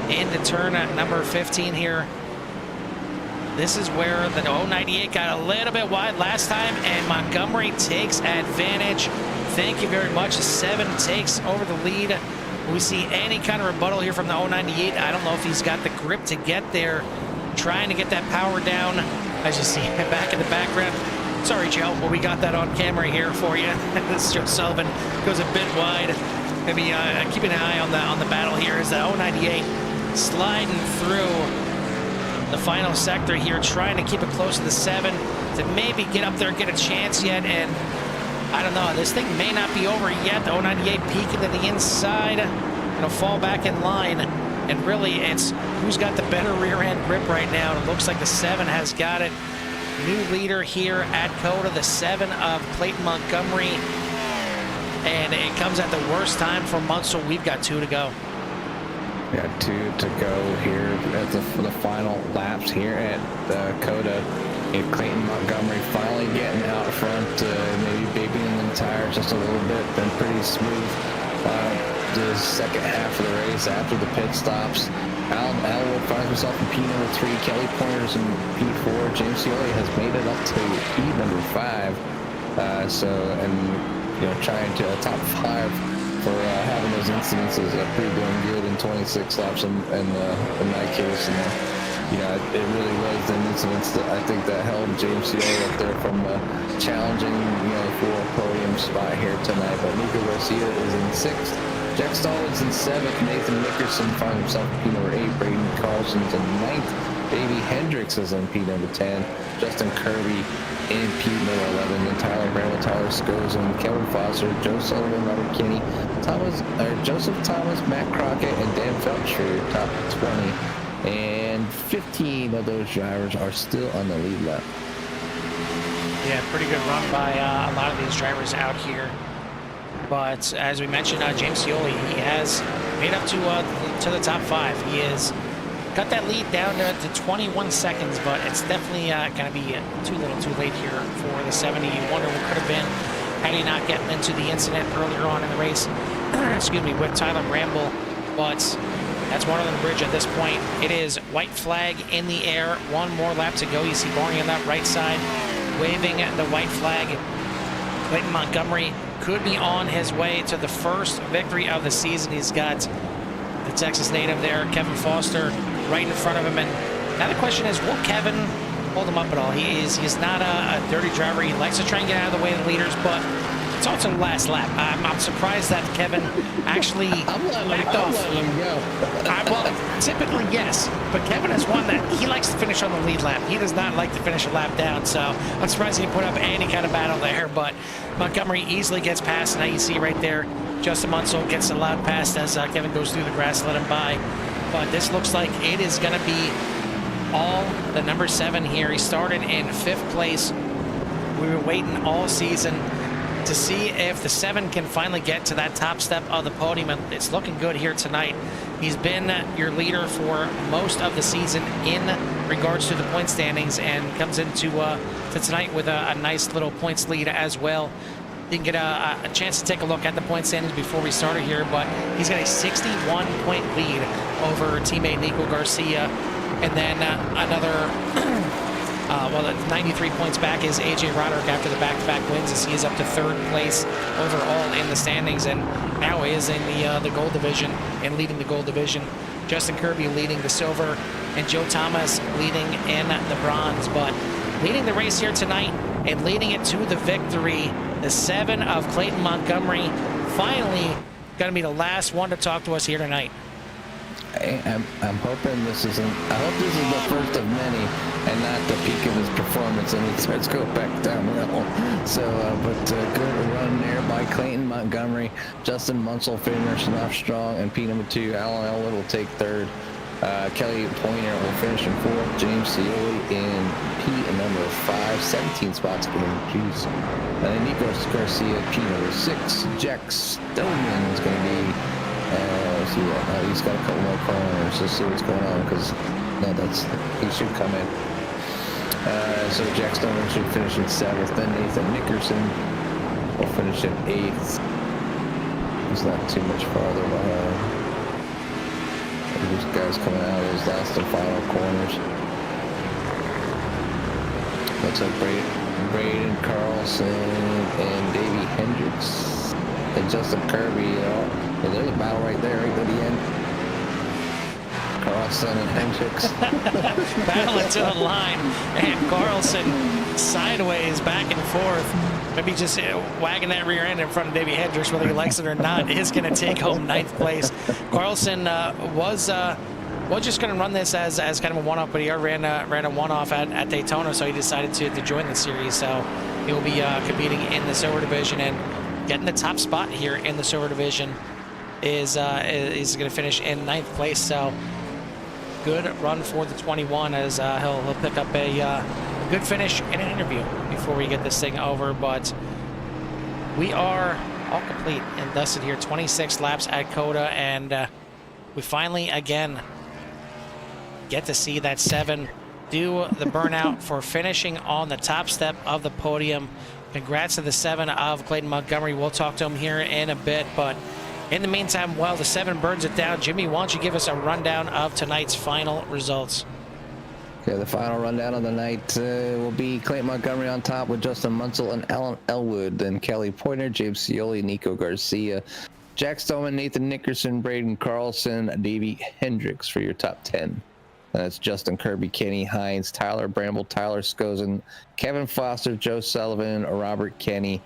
into turn number 15 here. This is where the 098 got a little bit wide last time, and Montgomery takes advantage. Thank you very much. 7 takes over the lead we see any kind of rebuttal here from the 098. I don't know if he's got the grip to get there, trying to get that power down. As you see back in the background. Sorry, Joe, but we got that on camera here for you. This Joe Sullivan goes a bit wide. Maybe keeping an eye on the battle here as the 098 sliding through the final sector here, trying to keep it close to the 7 to maybe get up there and get a chance yet. And I don't know, this thing may not be over yet. The 098 peeking to the inside. It'll fall back in line. And really, it's who's got the better rear end grip right now. And it looks like the 7 has got it. New leader here at COTA, the 7 of Clayton Montgomery. And it comes at the worst time for Munsell. We've got 2 to go. Got 2 to go here at the final laps here at COTA. And Clayton Montgomery finally getting out front, maybe babying the tires just a little bit. Been pretty smooth the second half of the race after the pit stops. Elwood finds himself in P3. Kelly Pointer's in P4. James Cioli has made it up to P5. Trying to top 5 for having those incidents is pretty damn good in 26 laps in that case. And it really was the incidents that I think that held James Cioli up there from challenging for a podium spot here tonight. But Nico Garcia is in 6th. Jack Stallings in 7th. Nathan Nickerson finds himself in P8. Braden Carlson's in 9th. Davey Hendricks is in P10. Justin Kirby in P11. And Tyler Bramwell, Tyler Scozin, and Kevin Foster, Joe Sullivan, Robert Kinney, Joseph Thomas, Matt Crockett, and Dan Felcher, top 20. And 15 of those drivers are still on the lead lap. Yeah, pretty good run by a lot of these drivers out here. But as we mentioned, James Cioli, he has made up to the top 5. He has got that lead down to 21 seconds, but it's definitely going to be too little too late here for the 70. You wonder what could have been had he not gotten into the incident earlier on in the race, excuse me, with Tyler Bramble. But that's water on the bridge at this point. It is white flag in the air. 1 more lap to go. You see Barney on that right side waving the white flag. Clayton Montgomery could be on his way to the first victory of the season. He's got the Texas native there, Kevin Foster, right in front of him. And now the question is, will Kevin hold him up at all? He's not a dirty driver. He likes to try and get out of the way of the leaders, but it's also the last lap. I'm surprised that Kevin actually backed off. Letting him go. Well, typically yes, but Kevin is one that he likes to finish on the lead lap. He does not like to finish a lap down, so I'm surprised he put up any kind of battle there. But Montgomery easily gets past. Now you see right there, Justin Munsell gets allowed past as Kevin goes through the grass, let him by. But this looks like it is going to be all the number 7 here. He started in 5th place. We were waiting all season to see if the 7 can finally get to that top step of the podium, and it's looking good here tonight. He's been your leader for most of the season in regards to the point standings, and comes into to tonight with a nice little points lead as well. Didn't get a chance to take a look at the point standings before we started here, but he's got a 61-point lead over teammate Nico Garcia, and then another 93 points back is AJ Roderick after the back-to-back wins, as he is up to 3rd place overall in the standings, and now is in the gold division and leading the gold division. Justin Kirby leading the silver, and Joe Thomas leading in the bronze. But leading the race here tonight and leading it to the victory, the 7 of Clayton Montgomery, finally going to be the last one to talk to us here tonight. I'm hoping this isn't. I hope this is the first of many, and not the peak of his performance, and he starts going back downhill. So, good run there by Clayton Montgomery. Justin Munsell finishing off strong, and P2, Alan Elwood will take 3rd. Kelly Pointer will finish in 4th. James Cioli in P5, 17 spots for him. Jeez. And then Nico Garcia, P6. Jack Stillman is going to be. He's got a couple more corners. Let's see what's going on, because he should come in. So Jack Stillman should finish in 7th. Then Nathan Nickerson will finish in 8th. He's not too much farther behind. These guys coming out of his last and final corners. Looks like Braden Carlson and Davey Hendricks and Justin Kirby So there's a battle right there, right at the end. Carlson and Hendricks. Battling to the line, and Carlson sideways back and forth. Maybe just wagging that rear end in front of Davey Hendricks, whether he likes it or not, is going to take home 9th place. Carlson was just going to run this as kind of a one-off, but he ran a one-off at Daytona, so he decided to join the series. So he'll be competing in the silver division and getting the top spot here in the silver division. Is going to finish in 9th place. So good run for the 21 as he'll pick up a good finish in an interview before we get this thing over. But we are all complete and dusted here. 26 laps at COTA, and we finally again get to see that 7 do the burnout for finishing on the top step of the podium. Congrats to the 7 of Clayton Montgomery. We'll talk to him here in a bit, but in the meantime, while the 7 burns it down, Jimmy, why don't you give us a rundown of tonight's final results? Okay, the final rundown of the night will be Clayton Montgomery on top with Justin Munsell and Alan Elwood. Then Kelly Pointer, James Scioli, Nico Garcia, Jack Stoneman, Nathan Nickerson, Braden Carlson, Davey Hendricks for your top 10. That's Justin Kirby, Kenny Hines, Tyler Bramble, Tyler Skozen, Kevin Foster, Joe Sullivan, Robert Kenny,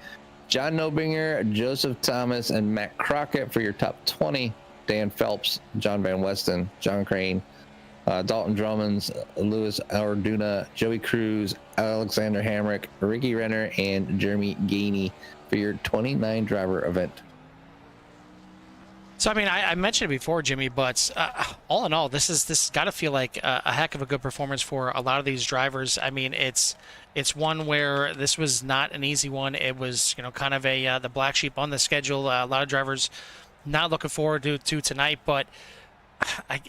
John Nobinger, Joseph Thomas, and Matt Crockett for your top 20. Dan Phelps, John Van Westen, John Crane, Dalton Drummonds, Louis Orduna, Joey Cruz, Alexander Hamrick, Ricky Renner, and Jeremy Gainey for your 29 driver event. So, I mean, I mentioned it before, Jimmy, but all in all, this got to feel like a heck of a good performance for a lot of these drivers. I mean, it's one where this was not an easy one. It was, kind of the black sheep on the schedule. A lot of drivers not looking forward to tonight, but I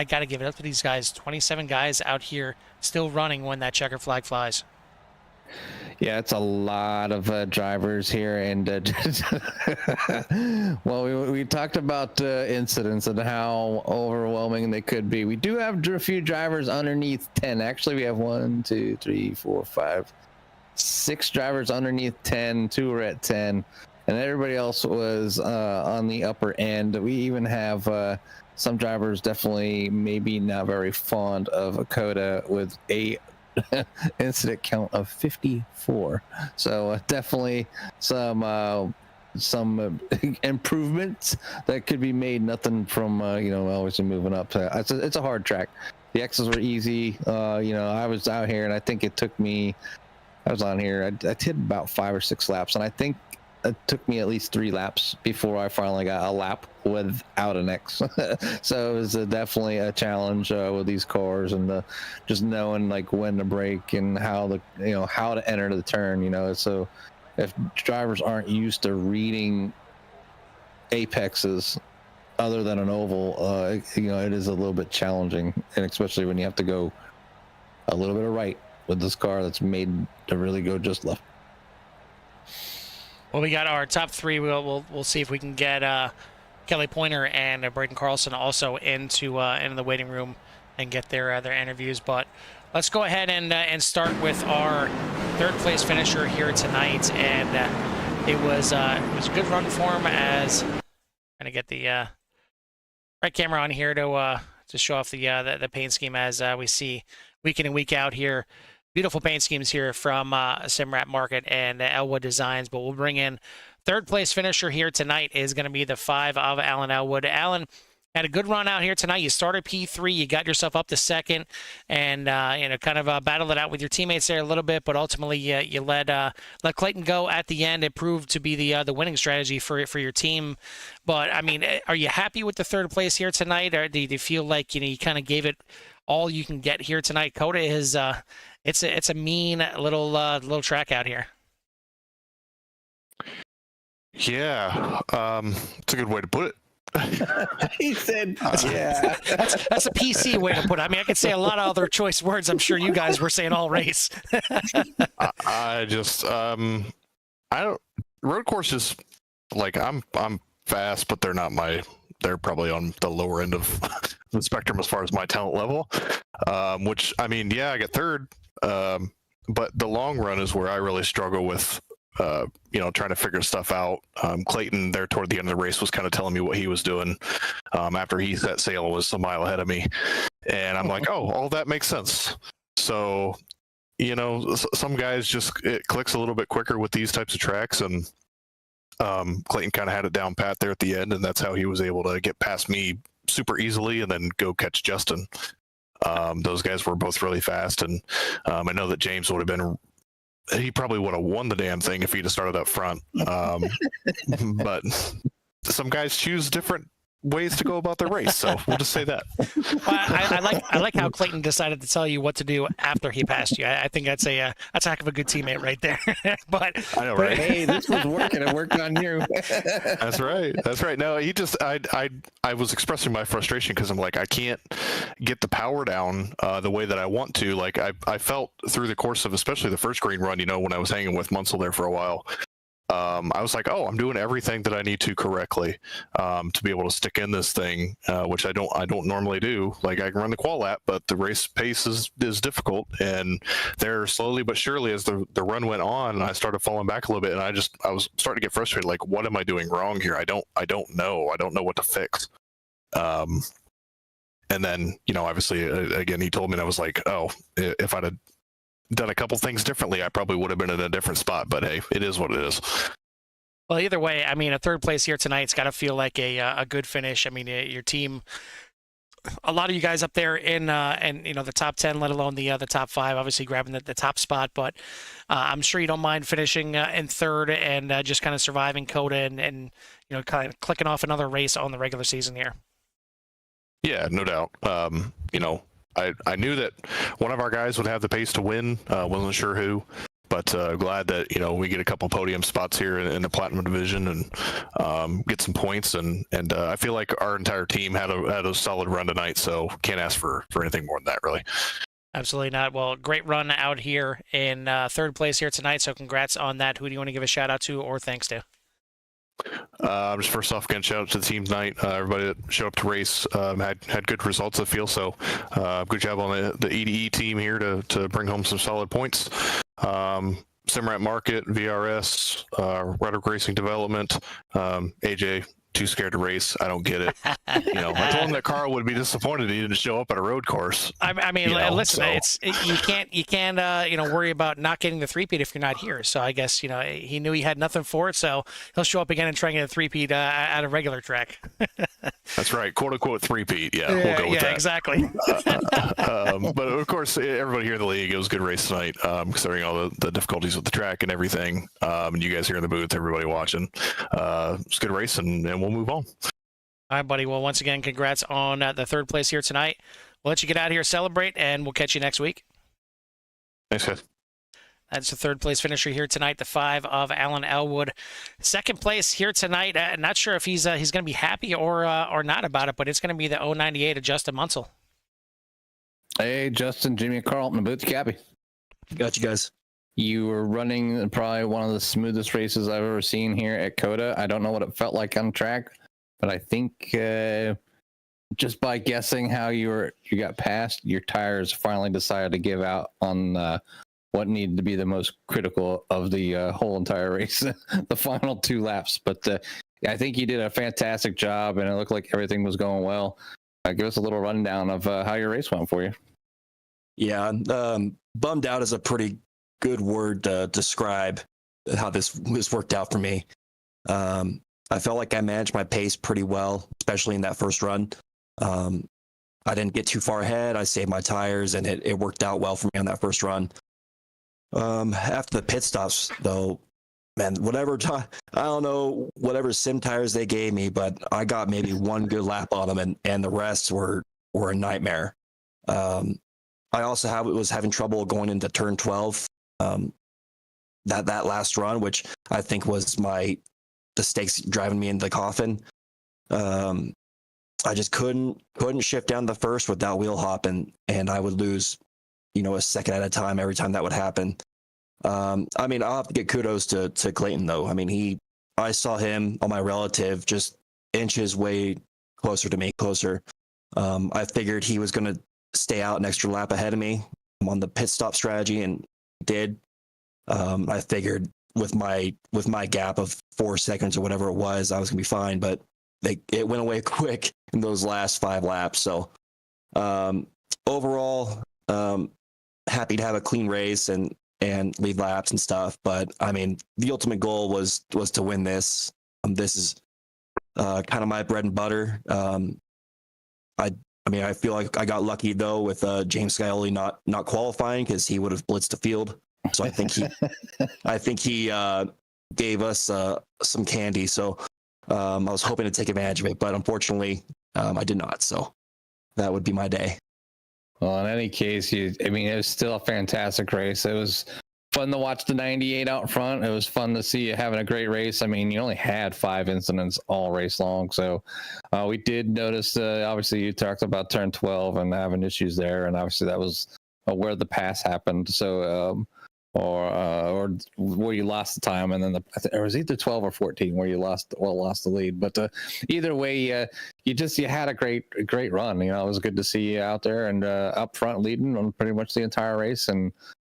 got to give it up to these guys. 27 guys out here still running when that checker flag flies. Yeah, it's a lot of drivers here, and well, we talked about incidents and how overwhelming they could be. We do have a few drivers underneath 10. Actually, we have 1, 2, 3, 4, 5, 6 drivers underneath 10. 2 are at 10, and everybody else was on the upper end. We even have some drivers definitely maybe not very fond of COTA with a incident count of 54. So definitely some improvements that could be made. Nothing from always moving up. It's a hard track. The X's were easy. I was out here, and I think it took me. I was on here. I did about 5 or 6 laps, and I think it took me at least 3 laps before I finally got a lap without an X. So it was definitely a challenge with these cars, and just knowing like when to brake and how to enter the turn. So if drivers aren't used to reading apexes other than an oval, it is a little bit challenging, and especially when you have to go a little bit of right with this car that's made to really go just left. Well, we got our top 3. We'll see if we can get Kelly Pointer and Braden Carlson also into the waiting room and get their interviews. But let's go ahead and start with our 3rd place finisher here tonight. And it was a good run for him. As I'm gonna get the right camera on here to show off the paint scheme as we see week in and week out here. Beautiful paint schemes here from Simrat Market and Elwood Designs, but we'll bring in 3rd place finisher here tonight is going to be the 5 of Alan Elwood. Alan had a good run out here tonight. You started P3, you got yourself up to 2nd, and kind of battled it out with your teammates there a little bit, but ultimately you let Clayton go at the end. It proved to be the winning strategy for your team. But I mean, are you happy with the 3rd place here tonight, or do you feel like you kind of gave it all you can get here tonight? COTA is it's a mean little track out here. Yeah, it's a good way to put it. He said, yeah. That's a PC way to put it. I mean, I could say a lot of other choice words. I'm sure you guys were saying all race. I just, I don't, road courses, like I'm fast, but they're probably on the lower end of the spectrum as far as my talent level, which, I mean, yeah, I get 3rd, but the long run is where I really struggle with trying to figure stuff out. Clayton there toward the end of the race was kind of telling me what he was doing after he set sail and was a mile ahead of me. And I'm like, oh, all that makes sense. So, some guys it clicks a little bit quicker with these types of tracks. And Clayton kind of had it down pat there at the end. And that's how he was able to get past me super easily and then go catch Justin. Those guys were both really fast. And I know that James would have been, he probably would have won the damn thing if he'd have started up front. But some guys choose different ways to go about their race, so we'll just say that. Well, I like how Clayton decided to tell you what to do after he passed you. I think that's a heck of a good teammate right there. But I know, right? Hey, this was working. It worked on you. That's right. No, I was expressing my frustration because I'm like, I can't get the power down the way that I want to. Like I felt through the course of especially the first green run, when I was hanging with Munsell there for a while. I was like, oh, I'm doing everything that I need to correctly to be able to stick in this thing, which I don't normally do. Like I can run the qual lap, but the race pace is difficult. And there slowly but surely, as the run went on, I started falling back a little bit, and I was starting to get frustrated. Like, what am I doing wrong here? I don't know. I don't know what to fix. And then obviously again he told me, and I was like, oh, if I'd have done a couple things differently, I probably would have been in a different spot, but hey, it is what it is. Well, either way, I mean, a third place here tonight's got to feel like a good finish. I mean, your team, a lot of you guys up there in the top 10, let alone the top 5, obviously grabbing the top spot, but I'm sure you don't mind finishing in third and just kind of surviving COTA and kind of clicking off another race on the regular season here. Yeah, no doubt. I knew that one of our guys would have the pace to win. Wasn't sure who, but glad that we get a couple podium spots here in the Platinum division and get some points. And I feel like our entire team had a solid run tonight, so can't ask for anything more than that, really. Absolutely not. Well, great run out here in third place here tonight. So congrats on that. Who do you want to give a shout out to or thanks to? Just first off, again, shout out to the team tonight. Everybody that showed up to race had good results, I feel. So good job on the EDE team here to bring home some solid points. Simrat Market, VRS, Rhetoric Racing Development, AJ, too scared to race. I don't get it. I told him that Carl would be disappointed he didn't show up at a road course. I mean, listen, so. You can't worry about not getting the three-peat if you're not here. So I guess he knew he had nothing for it, so he'll show up again and try and get a three-peat at a regular track. That's right, quote unquote three-peat. Yeah, we'll go with that. Exactly. But of course, everybody here in the league, it was a good race tonight, considering all the difficulties with the track and everything. And you guys here in the booth, everybody watching, it's a good race, and we'll move on. All right, buddy. Well, once again, congrats on the third place here tonight. We'll let you get out of here, celebrate, and we'll catch you next week. Thanks, guys. That's the third place finisher here tonight, the 5 of Alan Elwood. Second place here tonight. Not sure if he's going to be happy or not about it, but it's going to be the 098 of Justin Munsell. Hey, Justin, Jimmy, and Carl, in the booth, Cappy. Got you guys. You were running probably one of the smoothest races I've ever seen here at COTA. I don't know what it felt like on track, but I think just by guessing how you got past, your tires finally decided to give out on what needed to be the most critical of the whole entire race, the final 2 laps. But I think you did a fantastic job, and it looked like everything was going well. Give us a little rundown of how your race went for you. Yeah, bummed out is a pretty good word to describe how this worked out for me. I felt like I managed my pace pretty well, especially in that first run. I didn't get too far ahead. I saved my tires, and it worked out well for me on that first run. After the pit stops, though, man, I don't know, whatever sim tires they gave me, but I got maybe one good lap on them, and the rest were a nightmare. I also was having trouble going into turn 12. That last run, which I think was the stakes driving me into the coffin. I just couldn't shift down the first without wheel hop, and I would lose, a second at a time every time that would happen. I mean, I'll have to get kudos to Clayton though. I mean, I saw him on my relative just inches way closer to me, I figured he was going to stay out an extra lap ahead of me on the pit stop strategy, and did. I figured with my gap of 4 seconds or whatever it was, I was gonna be fine. But it went away quick in those last 5 laps. So overall, happy to have a clean race and lead laps and stuff. But I mean, the ultimate goal was to win this. This is kind of my bread and butter. I mean, I feel like I got lucky though with James Scioli not qualifying, because he would have blitzed the field. So I think he gave us some candy. So I was hoping to take advantage of it, but unfortunately, I did not. So that would be my day. Well, in any case, I mean, it was still a fantastic race. It was fun to watch the 98 out front. It was fun to see you having a great race. I mean, you only had 5 incidents all race long. So we did notice, obviously, you talked about turn 12 and having issues there. And obviously, that was where the pass happened. So, or where you lost the time, and then it was either 12 or 14 where you lost the lead. But either way, you had a great run. You know, it was good to see you out there and up front leading on pretty much the entire race. And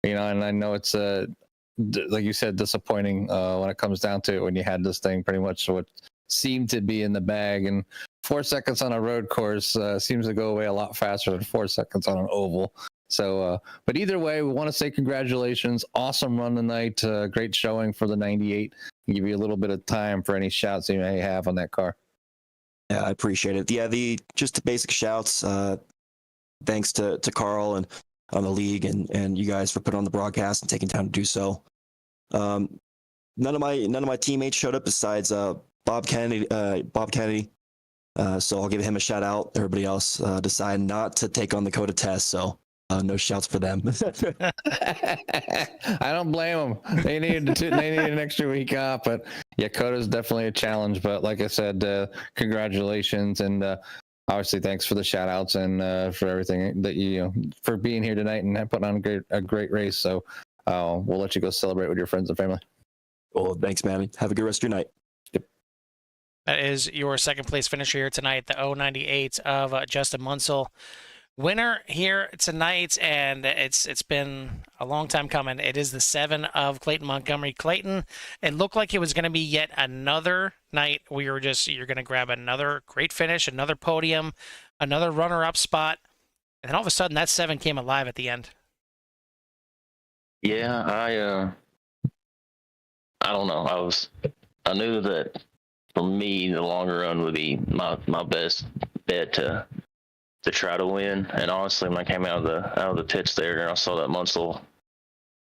you know, and I know it's like you said, disappointing when it comes down to it, when you had this thing pretty much what seemed to be in the bag. And 4 seconds on a road course seems to go away a lot faster than 4 seconds on an oval. So, but either way, we want to say congratulations. Awesome run tonight. Great showing for the 98. Give you a little bit of time for any shouts you may have on that car. Yeah, I appreciate it. Yeah, just the basic shouts. Thanks to Carl and on the league and you guys for putting on the broadcast and taking time to do so. None of my teammates showed up besides Bob Kennedy. So I'll give him a shout out. Everybody else decided not to take on the COTA test, so no shouts for them. I don't blame them. They needed an extra week off, but yeah, COTA is definitely a challenge. But like I said, congratulations, and obviously thanks for the shout outs and for everything that for being here tonight and putting on a great race. So we'll let you go celebrate with your friends and family. Well, thanks, man. Have a good rest of your night. Yep. That is your second place finisher here tonight, the 098 of Justin Munsell. Winner here tonight, and it's been a long time coming. It is the 7 of Clayton Montgomery. Clayton, it looked like it was going to be yet another night where you're going to grab another great finish, another podium, another runner-up spot, and then all of a sudden that 7 came alive at the end. Yeah, I don't know. I knew that for me, the longer run would be my best bet to try to win. And honestly, when I came out of the pits there and I saw that Munsell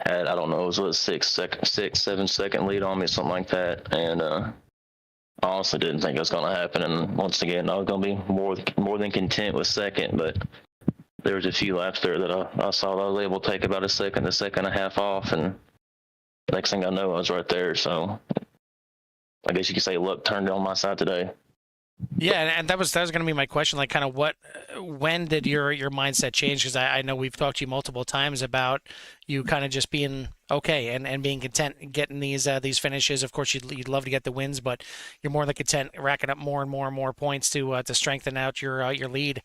had, I don't know, it was 7 second lead on me, something like that. And I honestly didn't think it was going to happen. And once again, I was going to be more than content with second, but there was a few laps there that I saw that I was able to take about a second and a half off, and next thing I know, I was right there. So I guess you could say luck turned on my side today. Yeah, and that was going to be my question. Like, kind of when did your mindset change? Because I know we've talked to you multiple times about you kind of just being okay and being content getting these finishes. Of course, you'd love to get the wins, but you're more than content racking up more and more points to strengthen out your lead.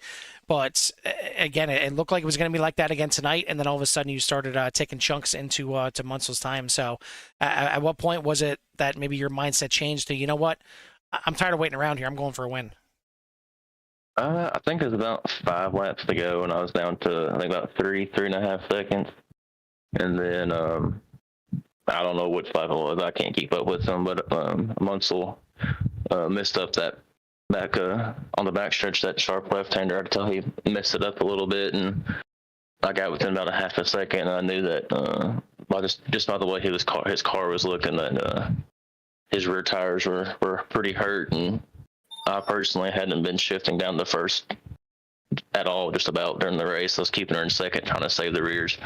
But again, it looked like it was going to be like that again tonight, and then all of a sudden you started taking chunks into to Munsell's time. So, at what point was it that maybe your mindset changed to, you know what? I'm tired of waiting around here. I'm going for a win. I think it was about 5 laps to go, and I was down to, I think, about 3.5 seconds. And then I don't know which lap it was. I can't keep up with them, but Munsell missed up that back on the back stretch, that sharp left-hander. I could tell he messed it up a little bit, and I got within about a half a second, and I knew that just by the way his car was looking, that his rear tires were pretty hurt, and I personally hadn't been shifting down the first at all, just about during the race. I was keeping her in second, trying to save the rears.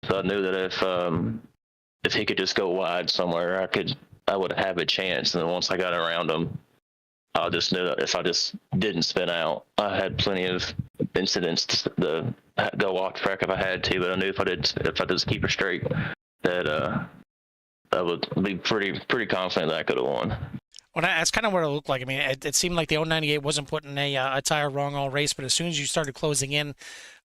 So I knew that if he could just go wide somewhere, I would have a chance. And then once I got around him, I just knew that if I just didn't spin out, I had plenty of incidents to go off track if I had to. But I knew if I just keep her straight, that I would be pretty confident that I could have won. Well, that's kind of what it looked like. I mean, it seemed like the 098 wasn't putting a tire wrong all race, but as soon as you started closing in,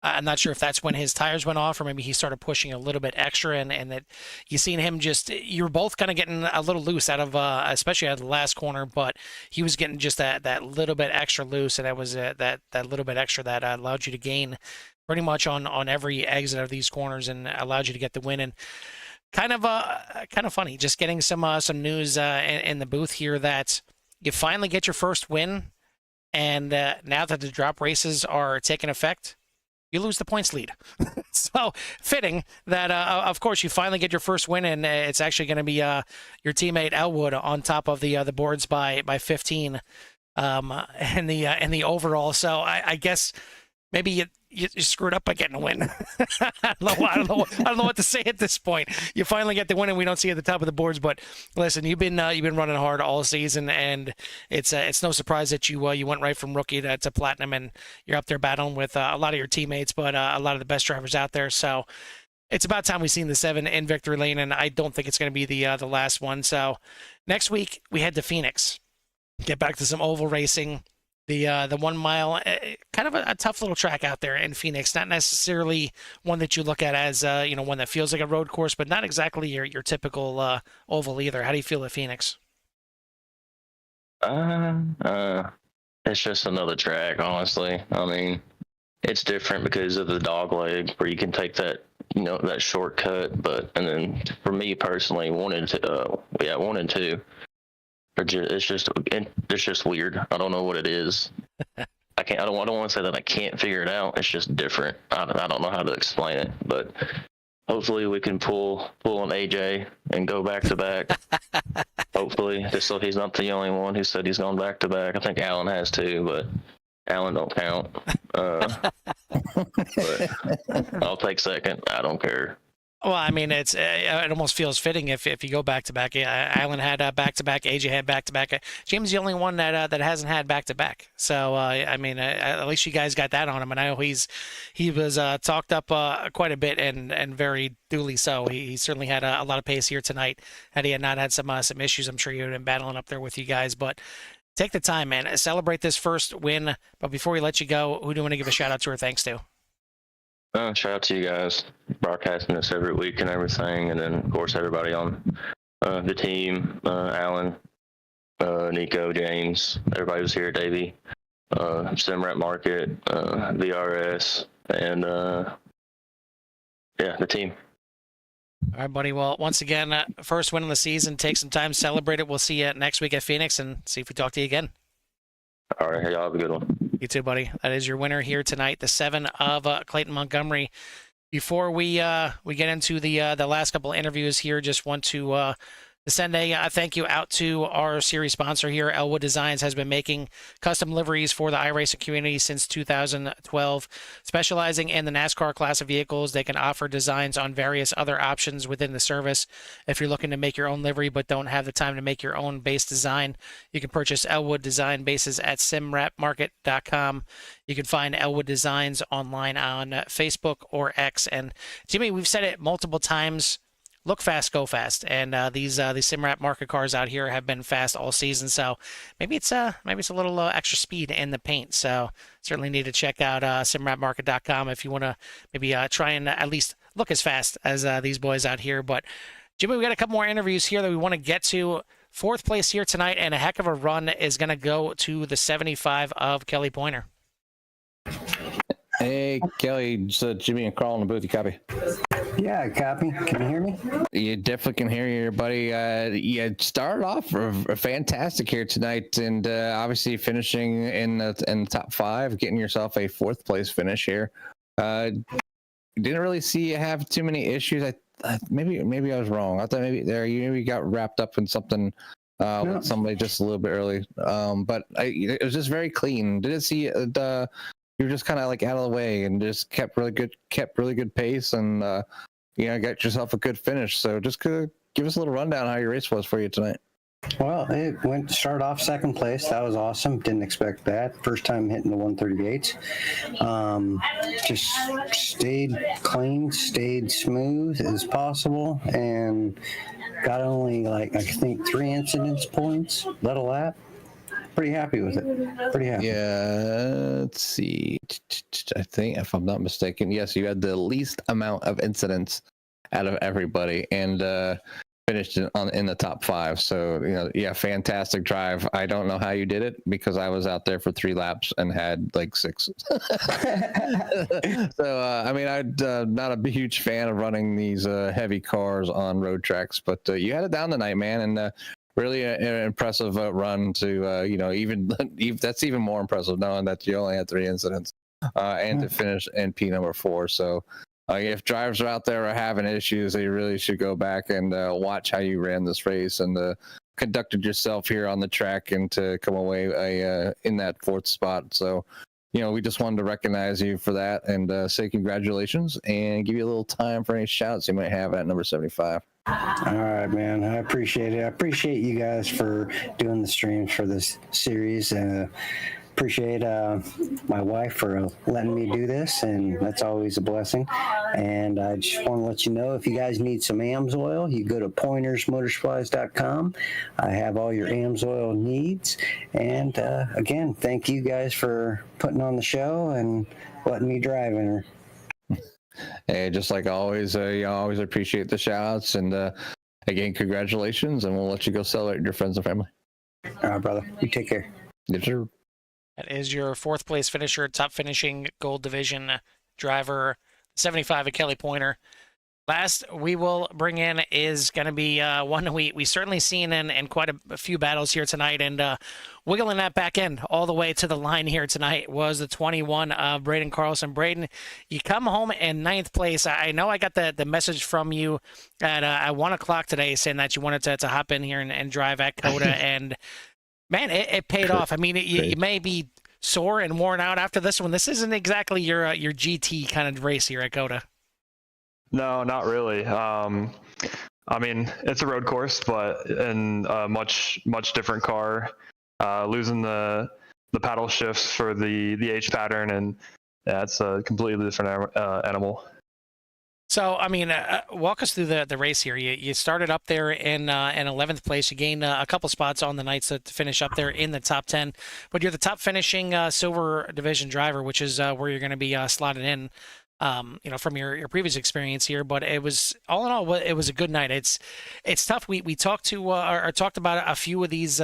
I'm not sure if that's when his tires went off or maybe he started pushing a little bit extra, and that you seen him just, you were both kind of getting a little loose out of, especially out of the last corner, but he was getting just that little bit extra loose, and that was that little bit extra that allowed you to gain pretty much on every exit of these corners and allowed you to get the win. And kind of funny, just getting some news in the booth here that you finally get your first win, and now that the drop races are taking effect, you lose the points lead. So fitting that, of course, you finally get your first win, and it's actually going to be your teammate Elwood on top of the boards by 15 in the overall. So I guess maybe you screwed up by getting a win. I don't know what to say at this point. You finally get the win, and we don't see you at the top of the boards. But listen, you've been running hard all season, and it's no surprise that you went right from rookie to platinum, and you're up there battling with a lot of your teammates, but a lot of the best drivers out there. So it's about time we've seen the 7 in victory lane, and I don't think it's going to be the last one. So next week we head to Phoenix, get back to some oval racing. The 1 mile, kind of a tough little track out there in Phoenix. Not necessarily one that you look at as one that feels like a road course, but not exactly your typical oval either. How do you feel at Phoenix? It's just another track, honestly. I mean, it's different because of the dog leg, where you can take that that shortcut. But and then for me personally, 1 and 2. It's just weird. I don't know what it is. I don't want to say that I can't figure it out. It's just different. I don't know how to explain it, but hopefully we can pull an AJ and go back to back. Hopefully, just so he's not the only one who said he's gone back to back. I think Alan has too, but Alan don't count. But I'll take second. I don't care. Well, I mean, it almost feels fitting if you go back to back. Alan had back to back. AJ had back to back. James is the only one that hasn't had back to back. So I mean, at least you guys got that on him. And I know he was talked up quite a bit and very duly so. He certainly had a lot of pace here tonight. Had he had not had some issues, I'm sure he would have been battling up there with you guys. But take the time, man. Celebrate this first win. But before we let you go, who do you want to give a shout out to or thanks to? Shout out to you guys broadcasting this every week and everything, and then of course everybody on the team, Alan, Nico, James, everybody was here, Davey, Simrat Market, VRS, and the team. All right, buddy. Well, once again, first win of the season. Take some time, celebrate it. We'll see you next week at Phoenix and see if we talk to you again. All right, y'all have a good one. You too, buddy. That is your winner here tonight, the 7 of Clayton Montgomery. Before we get into the last couple of interviews here, just want to send a thank you out to our series sponsor here. Elwood Designs has been making custom liveries for the iRacing community since 2012. Specializing in the NASCAR class of vehicles, they can offer designs on various other options within the service. If you're looking to make your own livery but don't have the time to make your own base design, you can purchase Elwood Design bases at simratmarket.com. You can find Elwood Designs online on Facebook or X. And Jimmy, we've said it multiple times. Look fast, go fast, and these Simrat market cars out here have been fast all season. So maybe it's a little extra speed in the paint. So certainly need to check out simratmarket.com if you want to maybe try and at least look as fast as these boys out here. But Jimmy, we got a couple more interviews here that we want to get to. 4th place here tonight, and a heck of a run is going to go to the 75 of Kelly Pointer. Hey, Kelly, so Jimmy and Carl in the booth, you copy? Yeah, copy. Can you hear me? You definitely can hear you, buddy. You started off fantastic here tonight, and obviously finishing in the top 5, getting yourself a 4th place finish here. Didn't really see you have too many issues. Maybe I was wrong. I thought maybe got wrapped up in something with somebody just a little bit early. But it was just very clean. Didn't see you were just kind of like out of the way and just kept really good pace, and got yourself a good finish. So just give us a little rundown how your race was for you tonight. Well, it started off second place. That was awesome. Didn't expect that. First time hitting the 138s. Just stayed clean, stayed smooth as possible, and got only like I think 3 incidence points, led a lap. Pretty happy with it. Pretty happy. Yeah, let's see. I think, if I'm not mistaken, yes, you had the least amount of incidents out of everybody, and finished in the top 5. So, yeah, fantastic drive. I don't know how you did it because I was out there for 3 laps and had like 6. So, I mean, I'm not a huge fan of running these heavy cars on road tracks, but you had it down tonight, man, and really an impressive run to, even that's even more impressive knowing that you only had 3 incidents and to finish in P number 4. So, if drivers are out there are having issues, they really should go back and watch how you ran this race and conducted yourself here on the track and to come away in that 4th spot. So, we just wanted to recognize you for that and say congratulations and give you a little time for any shouts you might have at number 75. All right, man. I appreciate it. I appreciate you guys for doing the streams for this series. Appreciate my wife for letting me do this, and that's always a blessing. And I just want to let you know, if you guys need some AMSOIL, you go to pointersmotorsupplies.com. I have all your AMSOIL needs. And again, thank you guys for putting on the show and letting me drive in her. Hey, just like always, you always appreciate the shout-outs, and again, congratulations, and we'll let you go celebrate with your friends and family. All right, brother. You take care. Yes, sir. That is your 4th place finisher, top finishing Gold Division driver, 75 of Kelly Pointer. Last we will bring in is going to be one we certainly seen in quite a few battles here tonight, and wiggling that back end all the way to the line here tonight was the 21 of Braden Carlson. Braden, you come home in 9th place. I know I got the message from you at 1 o'clock today saying that you wanted to hop in here and drive at COTA, and man, it paid off. I mean, you may be sore and worn out after this one. This isn't exactly your GT kind of race here at COTA. No, not really. I mean, it's a road course, but in a much different car. Losing the paddle shifts for the H pattern, and yeah, it's a completely different animal. So, I mean, walk us through the race here. You started up there in 11th place. You gained a couple spots on the night to finish up there in the top 10. But you're the top finishing Silver Division driver, which is where you're going to be slotted in, from your previous experience here. But it was, all in all, it was a good night. It's tough. We talked to or talked about a few of these,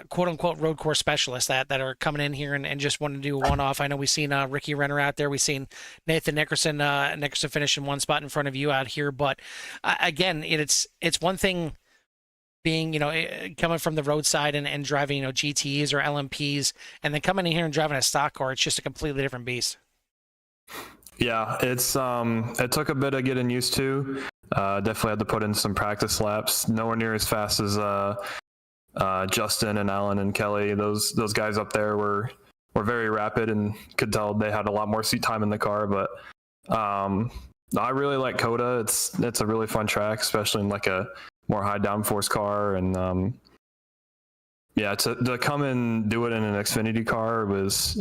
quote unquote road course specialists that are coming in here and just want to do a one-off. I know we've seen Ricky Renner out there. We've seen Nathan Nickerson finishing 1 spot in front of you out here. But again, it's one thing being, coming from the roadside and driving, GTs or LMPs, and then coming in here and driving a stock car. It's just a completely different beast. Yeah, it's it took a bit of getting used to. Definitely had to put in some practice laps. Nowhere near as fast as Justin and Alan and Kelly. Those guys up there were very rapid and could tell they had a lot more seat time in the car. But I really like COTA. It's a really fun track, especially in like a more high downforce car. And to come and do it in an Xfinity car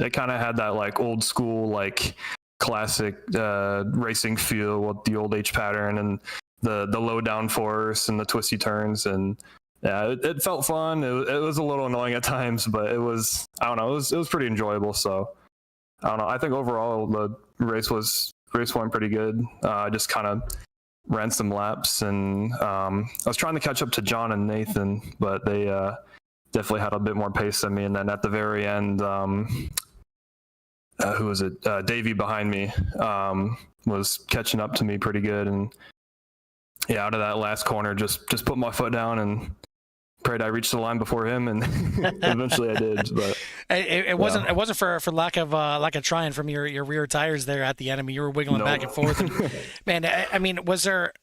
it kind of had that like old school, like classic racing feel with the old H pattern and the low downforce and the twisty turns. And yeah, it felt fun. It was a little annoying at times, but it was, I don't know, it was pretty enjoyable. So I don't know. I think overall the race went pretty good. I just kind of ran some laps, and I was trying to catch up to John and Nathan, but they definitely had a bit more pace than me. And then at the very end, who was it? Davey behind me was catching up to me pretty good. And yeah, out of that last corner, just put my foot down and prayed I reached the line before him, and eventually I did. But it wasn't for lack of trying from your rear tires there at the end. I mean, you were wiggling back and forth. And, man, I mean, was there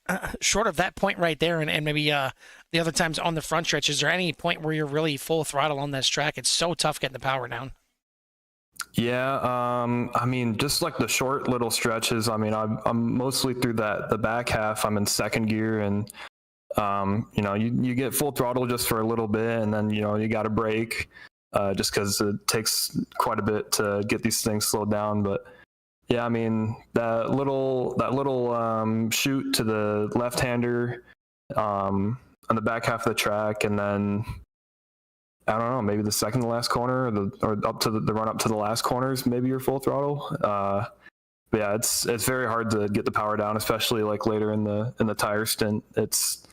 short of that point right there, and maybe the other times on the front stretch, is there any point where you're really full throttle on this track? It's so tough getting the power down. Yeah, I mean, just like the short little stretches. I mean, I'm mostly through the back half. I'm in second gear, and You know, you get full throttle just for a little bit, and then, you know, you got to brake just because it takes quite a bit to get these things slowed down. But yeah, I mean, that little shoot to the left-hander on the back half of the track, and then I don't know, maybe the second to last corner, or up to the run up to the last corners, maybe you're full throttle. But yeah, it's very hard to get the power down, especially like later in the tire stint. It's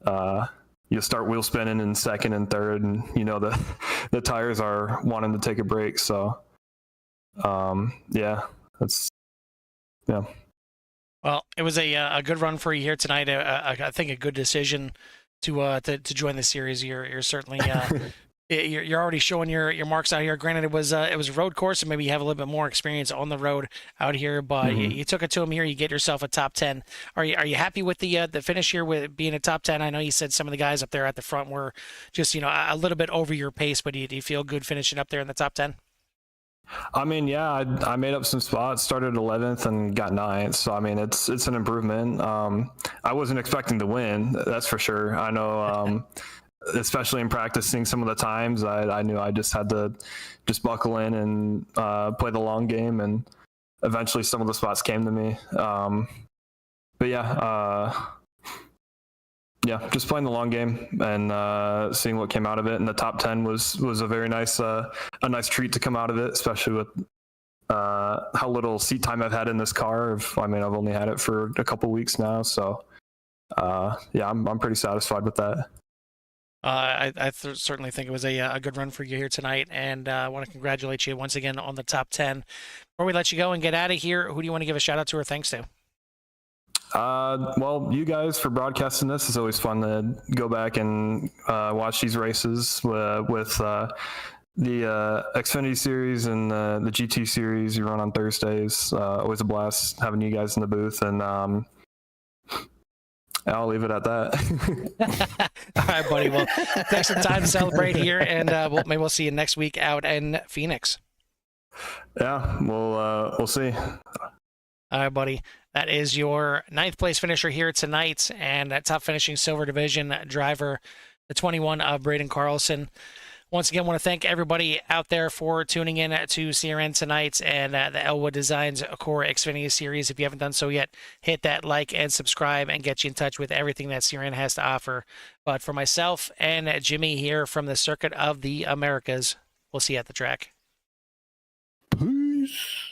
you'll start wheel spinning in second and third, and you know the tires are wanting to take a break. So yeah. Yeah. Well, it was a good run for you here tonight. I think a good decision to join the series. You're certainly you're already showing your marks out here. Granted, it was a road course, and maybe you have a little bit more experience on the road out here. But you took it to him here. You get yourself a top 10. Are you happy with the finish here with being a top 10? I know you said some of the guys up there at the front were just, you know, a little bit over your pace, but do you feel good finishing up there in the top 10? I mean, yeah, I made up some spots, started 11th and got 9th. So, I mean, it's an improvement. I wasn't expecting to win, that's for sure. I know, especially in practicing some of the times, I knew I just had to just buckle in and play the long game, and eventually some of the spots came to me. But yeah, just playing the long game and seeing what came out of it. And the top 10 was a very nice nice treat to come out of it, especially with how little seat time I've had in this car. I mean, I've only had it for a couple weeks now, so yeah, I'm pretty satisfied with that. I certainly think it was a good run for you here tonight, and I want to congratulate you once again on the top 10. Before we let you go and get out of here, who do you want to give a shout out to or thanks to? Well, you guys for broadcasting this. It's always fun to go back and watch these races with the Xfinity series and the GT series you run on Thursdays. Always a blast having you guys in the booth, and I'll leave it at that. All right, buddy. Well, thanks for the time to celebrate here, and maybe we'll see you next week out in Phoenix. Yeah, we'll see. All right, buddy. That is your 9th place finisher here tonight, and that top finishing Silver Division driver, the 21 of Braden Carlson. Once again, want to thank everybody out there for tuning in to CRN tonight and the Elwood Designs Core Xfinity Series. If you haven't done so yet, hit that like and subscribe and get you in touch with everything that CRN has to offer. But for myself and Jimmy here from the Circuit of the Americas, we'll see you at the track. Peace.